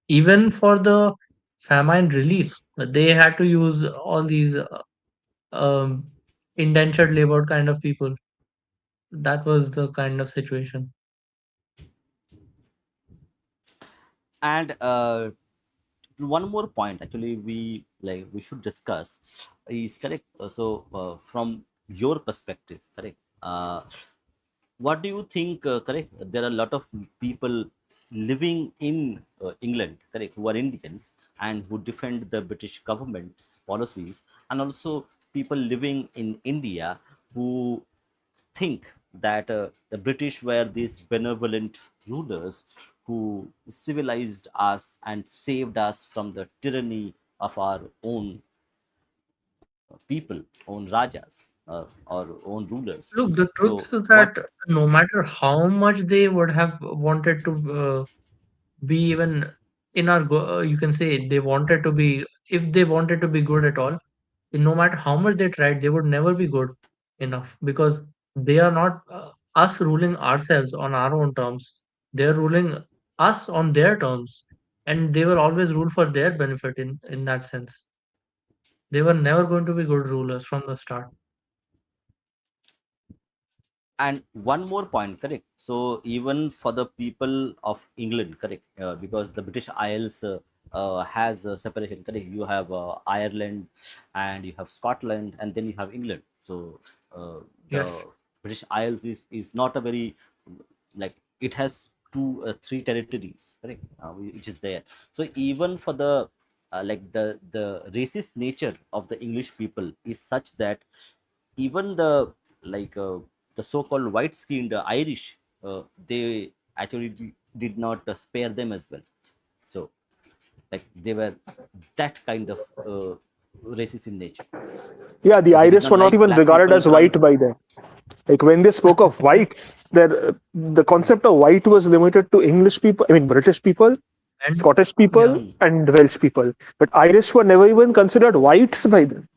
Even for the famine relief, they had to use all these um, indentured labor kind of people. That was the kind of situation. And one more point actually we should discuss is correct. So from your perspective, correct. What do you think? Correct. There are a lot of people living in England, correct, who are Indians and who defend the British government's policies, and also people living in India who think that the British were these benevolent rulers who civilized us and saved us from the tyranny of our own people, own rajas, or own rulers. Look, the truth So is what? that no matter how much they would have wanted to be even in our you can say they wanted to be, if they wanted to be good at all, no matter how much they tried, they would never be good enough, because they are not us ruling ourselves on our own terms. They're ruling us on their terms, and they will always rule for their benefit. In that sense, they were never going to be good rulers from the start. And one more point, correct. So even for the people of England, correct, because the British Isles has a separation, correct. You have Ireland, and you have Scotland, and then you have England. So the Yes. British Isles is not a very like it has two, three territories, correct? Which is there. So even for the like the racist nature of the English people is such that even the like the so-called white-skinned Irish, they actually did not spare them as well. So like they were that kind of racist in nature. Yeah, the So they did Irish not were not like even black regarded people as to come. white by them. Like when they spoke of whites, the concept of white was limited to English people, I mean British people, And Scottish yeah, people, Hmm. and Welsh people. But Irish were never even considered whites by them,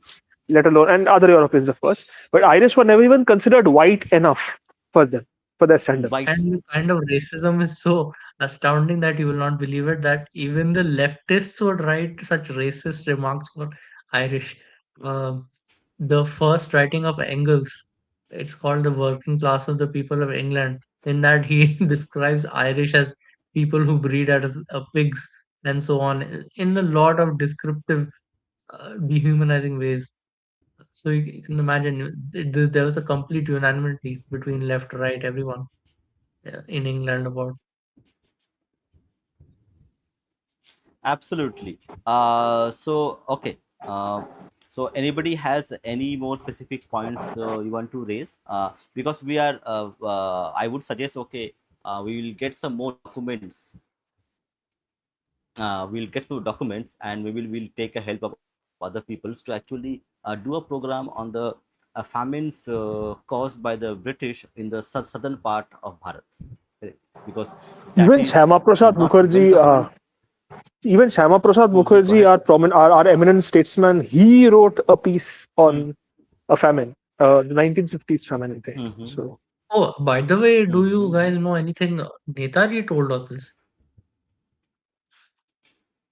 let alone, and other Europeans, of course. But Irish were never even considered white enough for them, for their White. standards. and the kind of racism is so astounding that you will not believe it, that even the leftists would write such racist remarks for Irish. Um, the first writing of Engels, it's called The Working Class of the People of England. In that, he describes Irish as people who breed as pigs and so on, in a lot of descriptive, dehumanizing ways. So you can imagine there was a complete unanimity between left, right, everyone in England about. Absolutely. So okay. So anybody has any more specific points you want to raise? Because we are, I would suggest, okay, we will get some more documents. We'll get to documents, and we'll take a help of other peoples to actually do a program on the famines caused by the British in the southern part of Bharat. Correct. Because that Even is Shama Prasad not well Mukherjee, documented. even Shama Prasad Mm-hmm. Go Mukherjee, ahead. our eminent statesman, he wrote a piece Mm-hmm. on a famine, the 1950s famine, I think. Mm-hmm. So Oh, by the way, do you Mm-hmm. guys know anything Netaji told us this?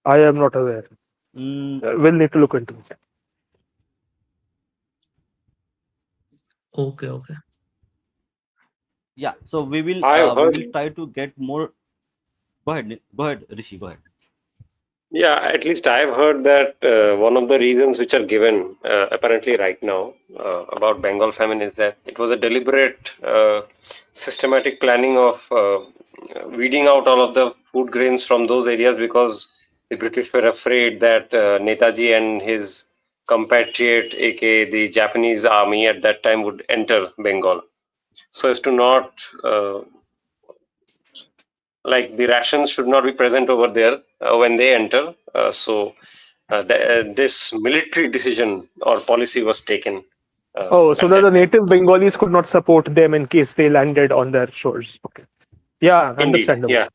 I am not aware. Mm, We'll need to look into it. Okay, okay. yeah. So I've we heard. will try to get more. Go ahead. Go ahead, Rishi. Go ahead. Yeah, at least I've heard that one of the reasons which are given apparently right now about Bengal famine is that it was a deliberate, systematic planning of weeding out all of the food grains from those areas because the British were afraid that Netaji and his compatriot, aka the Japanese army at that time, would enter Bengal. So as to not like the rations should not be present over there when they enter. This military decision or policy was taken Oh, so at that the that time. native Bengalis could not support them in case they landed on their shores. Okay. Yeah, Indeed, understandable. yeah.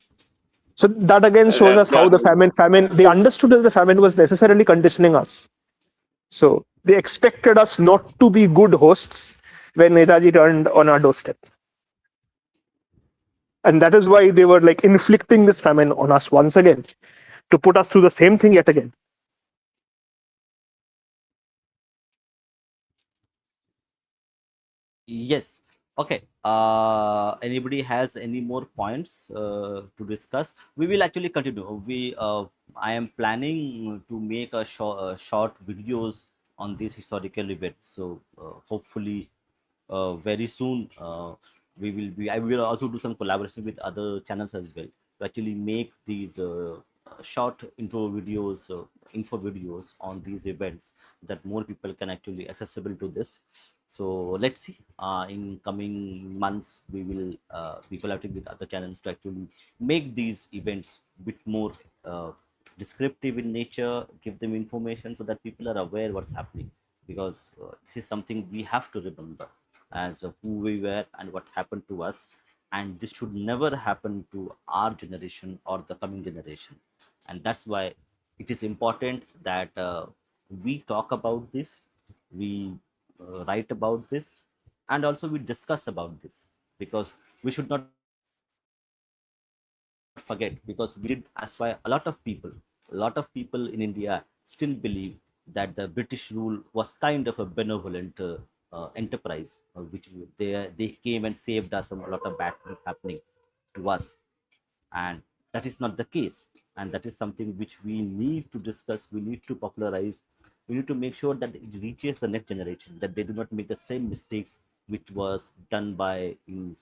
So that again shows us how That the famine, they understood that the famine was necessarily conditioning us. So they expected us not to be good hosts when Netaji turned on our doorstep. And that is why they were like inflicting this famine on us once again to put us through the same thing yet again. Yes. Okay. Anybody has any more points to discuss? We will actually continue. I am planning to make a short videos on these historical events. So hopefully, very soon, we will be. I will also do some collaboration with other channels as well to actually make these short intro videos, info videos on these events, that more people can actually accessible to this. So let's see, in coming months we will be collaborating with other channels to actually make these events bit more descriptive in nature, give them information so that people are aware what's happening, because this is something we have to remember as who we were and what happened to us, and this should never happen to our generation or the coming generation. And that's why it is important that we talk about this, we write about this, and also we discuss about this, because we should not forget, because we did, as why a lot of people in India still believe that the British rule was kind of a benevolent enterprise, which they came and saved us from a lot of bad things happening to us, and that is not the case. And that is something which we need to discuss, we need to popularize, we need to make sure that it reaches the next generation, that they do not make the same mistakes which was done by in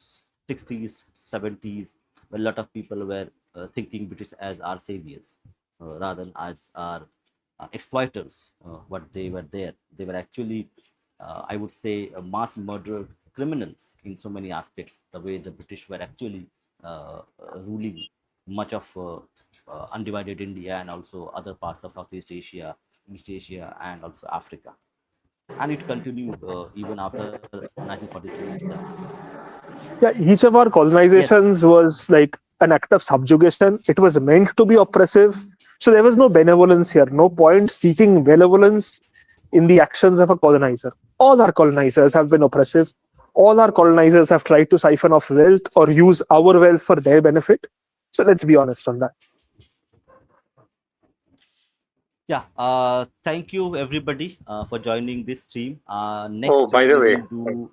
60s, 70s, a lot of people were thinking British as our saviors rather than as our exploiters. What they were there, they were actually, I would say, mass murder criminals in so many aspects. The way the British were actually ruling much of undivided India and also other parts of Southeast Asia, East Asia, and also Africa. And it continued even after 1947 itself. Yeah, each of our Yes. colonizations was like an act of subjugation. It was meant to be oppressive. So there was no benevolence here, no point seeking benevolence in the actions of a colonizer. All our colonizers have been oppressive. All our colonizers have tried to siphon off wealth or use our wealth for their benefit. So let's be honest on that. Yeah. Thank you everybody for joining this stream. Oh, Next by stream the we way, will do.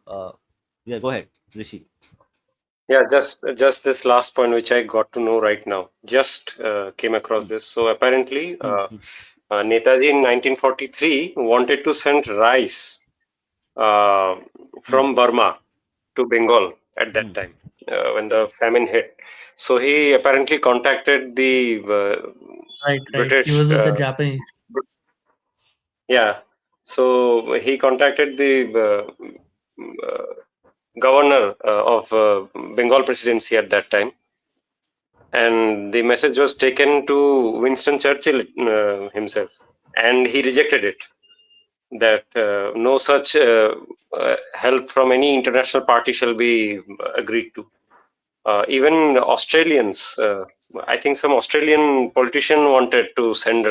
Yeah, go ahead, Rishi. yeah, just this last point which I got to know right now. Just came across Hmm, this. So apparently, hmm, hmm, Netaji in 1943 wanted to send rice uh, hmm, from Burma to Bengal at that hmm. time when the famine hit. So he apparently contacted the Right, right. He British. was with the Japanese. Yeah. So he contacted the governor of Bengal presidency at that time, and the message was taken to Winston Churchill himself, and he rejected it. That no such help from any international party shall be agreed to. Even Australians, I think some Australian politician wanted to send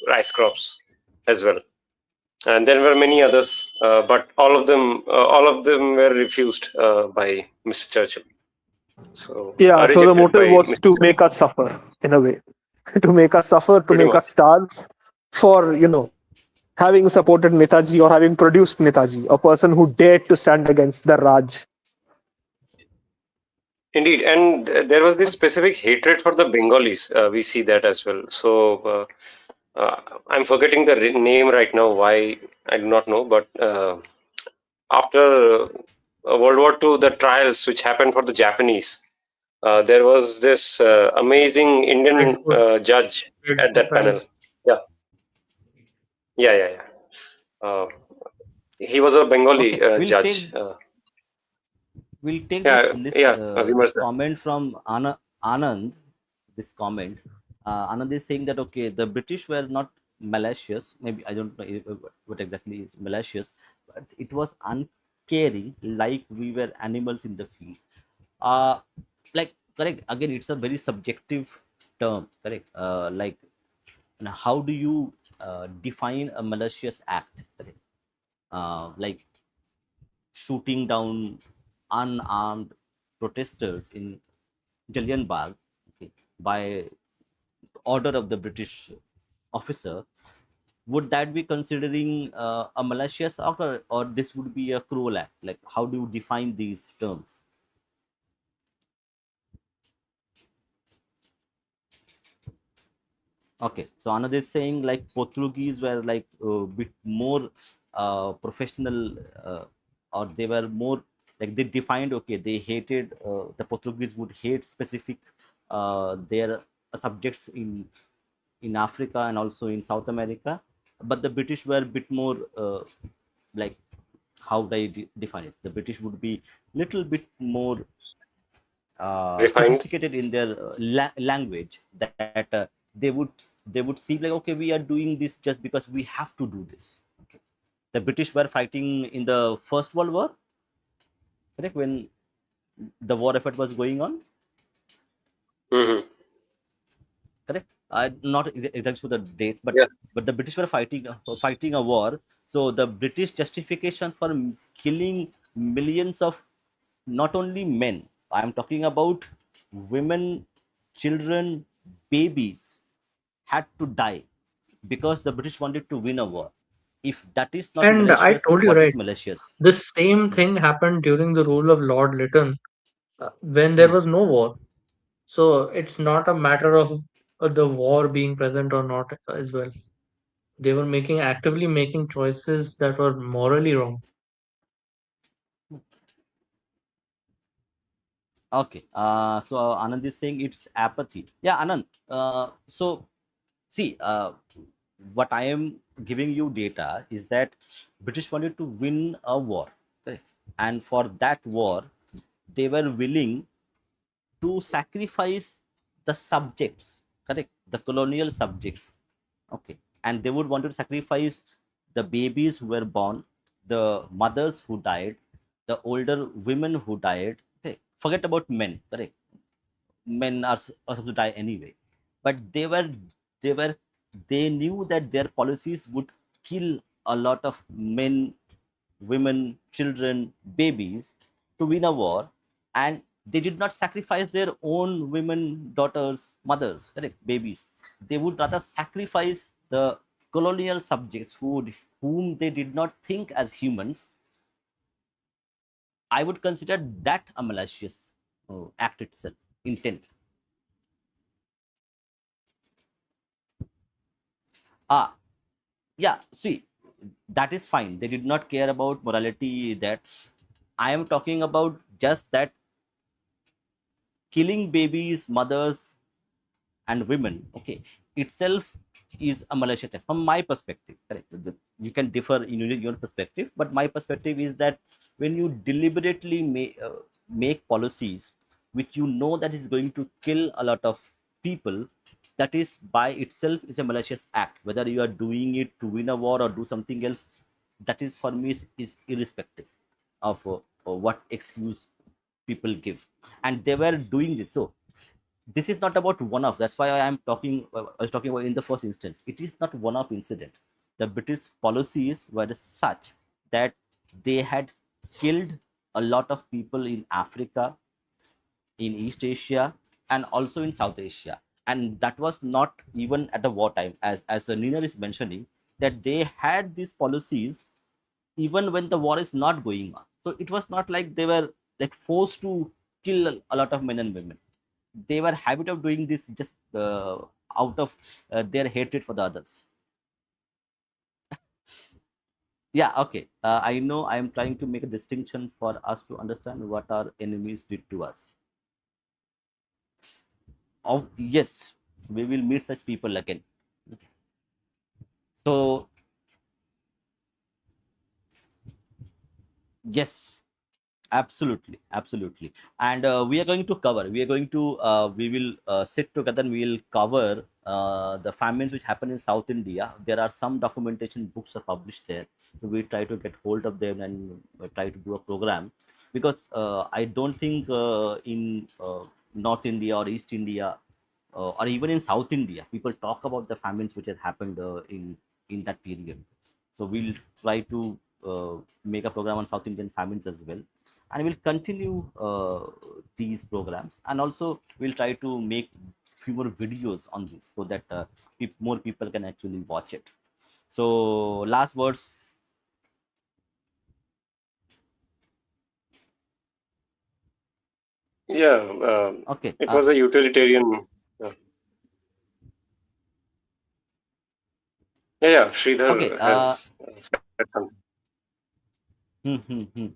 rice crops as well, and there were many others, but all of them were refused by Mr. Churchill. So Yeah, so the rejected motive by was Mr. to Churchill, make us suffer in a way, to make us suffer, to pretty make us much. starve for, having supported Netaji or having produced Netaji, a person who dared to stand against the Raj. Indeed, and there was this Okay. specific hatred for the Bengalis. We see that as well. So I'm forgetting the name right now. Why I do not know. But after World War II, the trials which happened for the Japanese, there was this amazing Indian Redwood, judge at Redwood that panel. trials. Yeah, yeah. Uh, he was a Bengali Okay. We'll judge. take we'll take Yeah, yeah. this Vimarsa. comment from Anand. This comment, Anand is saying that okay, the British were not malicious. Maybe I don't know what exactly is malicious, but it was uncaring, like we were animals in the field. Uh, like correct. Again, it's a very subjective term. Correct. Like, how do you define a malicious act? Correct. Like shooting down unarmed protesters in Jallianbagh, okay, by order of the British officer, would that be considering a malicious act, or this would be a cruel act? Like, how do you define these terms? Okay, so another is saying like Portuguese were like a bit more professional, or they were more like they defined. Okay, they hated the Portuguese would hate specific their subjects in Africa and also in South America, but the British were a bit more like how they define it. The British would be little bit more Refined. sophisticated in their language that they would see like okay, we are doing this just because we have to do this. Okay. The British were fighting in the First World War, correct, when the war effort was going on, Hmm. correct. Not exactly for the dates, Yeah. but the British were fighting a war. So the British justification for killing millions of not only men, I am talking about women, children, babies had to die because the British wanted to win a war. If that is not And I malicious, told you, what is right, malicious? the same thing happened during the rule of Lord Lytton when there Hmm. was no war. So it's not a matter of the war being present or not as well. They were actively making choices that were morally wrong. Okay. So Anand is saying it's apathy. Yeah, Anand. So see, what I am giving you data is that British wanted to win a war, correct? And for that war, they were willing to sacrifice the subjects, correct? The colonial subjects, okay? And they would want to sacrifice the babies who were born, the mothers who died, the older women who died. Okay, forget about men, correct? Men are supposed to die anyway, but they were they knew that their policies would kill a lot of men, women, children, babies to win a war, and they did not sacrifice their own women, daughters, mothers, correct, babies. They would rather sacrifice the colonial subjects whom they did not think as humans. I would consider that a malicious act itself, intent. Ah, yeah, see, that is fine. They did not care about morality. That I am talking about just that killing babies, mothers, and women, okay, itself is a malicious act from my perspective. Correct. You can differ in your perspective, but my perspective is that when you deliberately make policies which you know that is going to kill a lot of people, that is by itself is a malicious act. Whether you are doing it to win a war or do something else, that is for me is irrespective of what excuse people give, and they were doing this. So this is not about one off. That's why I was talking about in the first instance. It is not one off incident. The British policies were such that they had killed a lot of people in Africa, in East Asia, and also in South Asia. And that was not even at the wartime, as Nina is mentioning, that they had these policies even when the war is not going on. So it was not like they were like forced to kill a lot of men and women. They were habit of doing this just out of their hatred for the others. Yeah, okay. I know I am trying to make a distinction for us to understand what our enemies did to us. Oh, yes, we will meet such people again. So, yes, absolutely, absolutely. And we are going to cover, we will sit together and we will cover the famines which happen in South India. There are some documentation books are published there. So we try to get hold of them and try to do a program, because I don't think in North India or East India or even in South India, people talk about the famines which had happened in that period. So we'll try to make a program on South Indian famines as well, and we'll continue these programs, and also we'll try to make few more videos on this so that more people can actually watch it. So last words. Yeah, Okay. it was a utilitarian. Uh, yeah, Okay. Sridhar has said something. Hmm, hmm, hmm.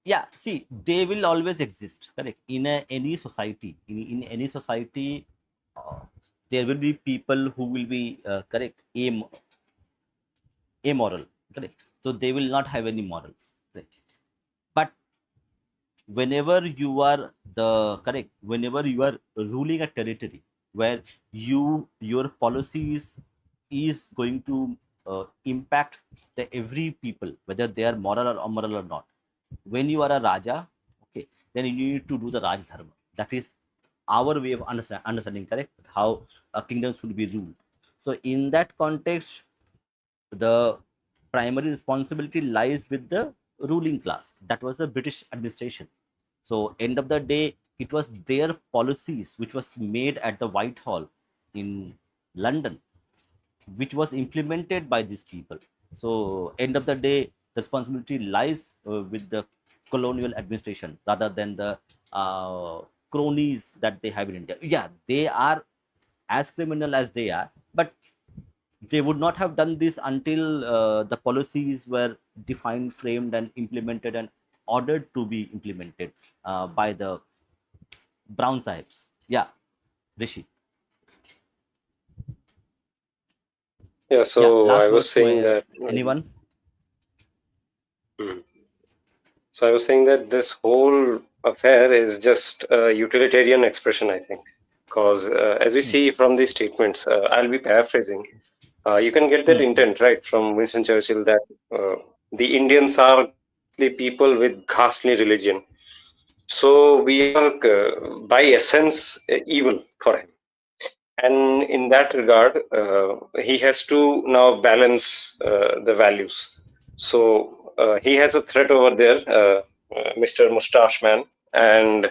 Yeah, see, they will always exist, correct, in any society. In any society, uh, there will be people who will be correct, amoral, correct. So they will not have any morals, correct. But whenever you are the correct, whenever you are ruling a territory where your policies is going to impact the every people, whether they are moral or immoral or not, when you are a raja, okay, then you need to do the raj dharma. That is our way of understanding, correct, how a kingdom should be ruled. So in that context, the primary responsibility lies with the ruling class. That was the British administration. So end of the day, it was their policies which was made at the Whitehall in London, which was implemented by these people. So end of the day, the responsibility lies with the colonial administration rather than the cronies that they have in India. Yeah, they are as criminal as they are, but they would not have done this until the policies were defined, framed, and implemented and ordered to be implemented by the Brown Sahibs. Yeah, Rishi. Yeah, Yeah, so I last was words to saying that. anyone. Mhm. So I was saying that this whole affair is just a utilitarian expression, I think, because as we Hmm. see from these statements, I'll be paraphrasing. You can get that Hmm. Hmm. intent right from Winston Churchill that the Indians are ghastly people with ghastly religion. So we are, by essence, evil for him. And in that regard, he has to now balance the values. So he has a threat over there, Mr. Mustache Man and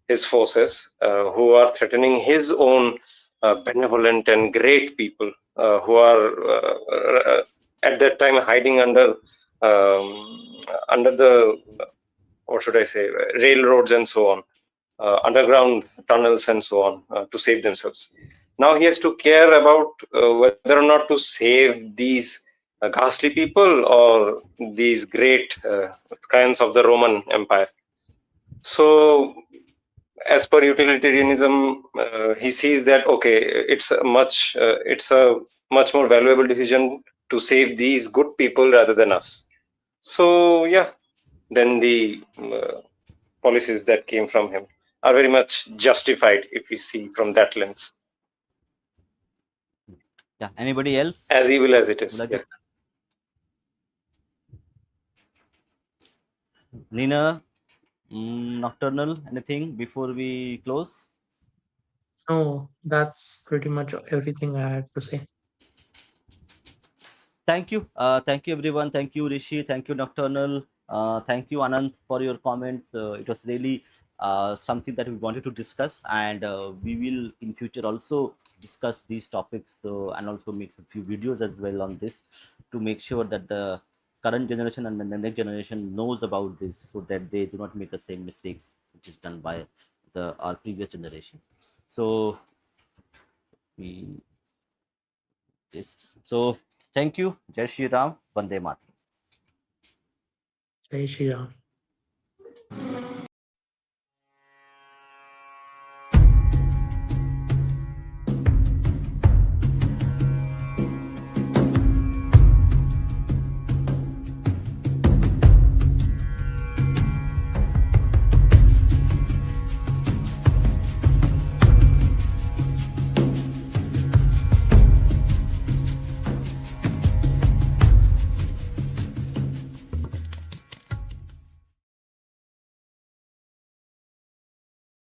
his forces, who are threatening his own benevolent and great people, who are at that time hiding under the, what should I say, railroads and so on, underground tunnels and so on, to save themselves. Now he has to care about whether or not to save these ghastly people or these great scions of the Roman Empire. So, as per utilitarianism, he sees that okay, it's a much more valuable decision to save these good people rather than us. So, yeah, then the policies that came from him are very much justified if we see from that lens, Yeah, anybody else as evil as it would is. like Yeah. to? Nina, Nocturnal, anything before we close? No, that's pretty much everything I had to say. Thank you everyone. Thank you Rishi, thank you Nocturnal, thank you Anand for your comments. It was really something that we wanted to discuss, and we will in future also discuss these topics, and also make a few videos as well on this, to make sure that the current generation and the next generation knows about this, so that they do not make the same mistakes which is done by the our previous generation. So we this so thank you. Jai Shri Ram, Vande Mataram. Jai Shri Ram.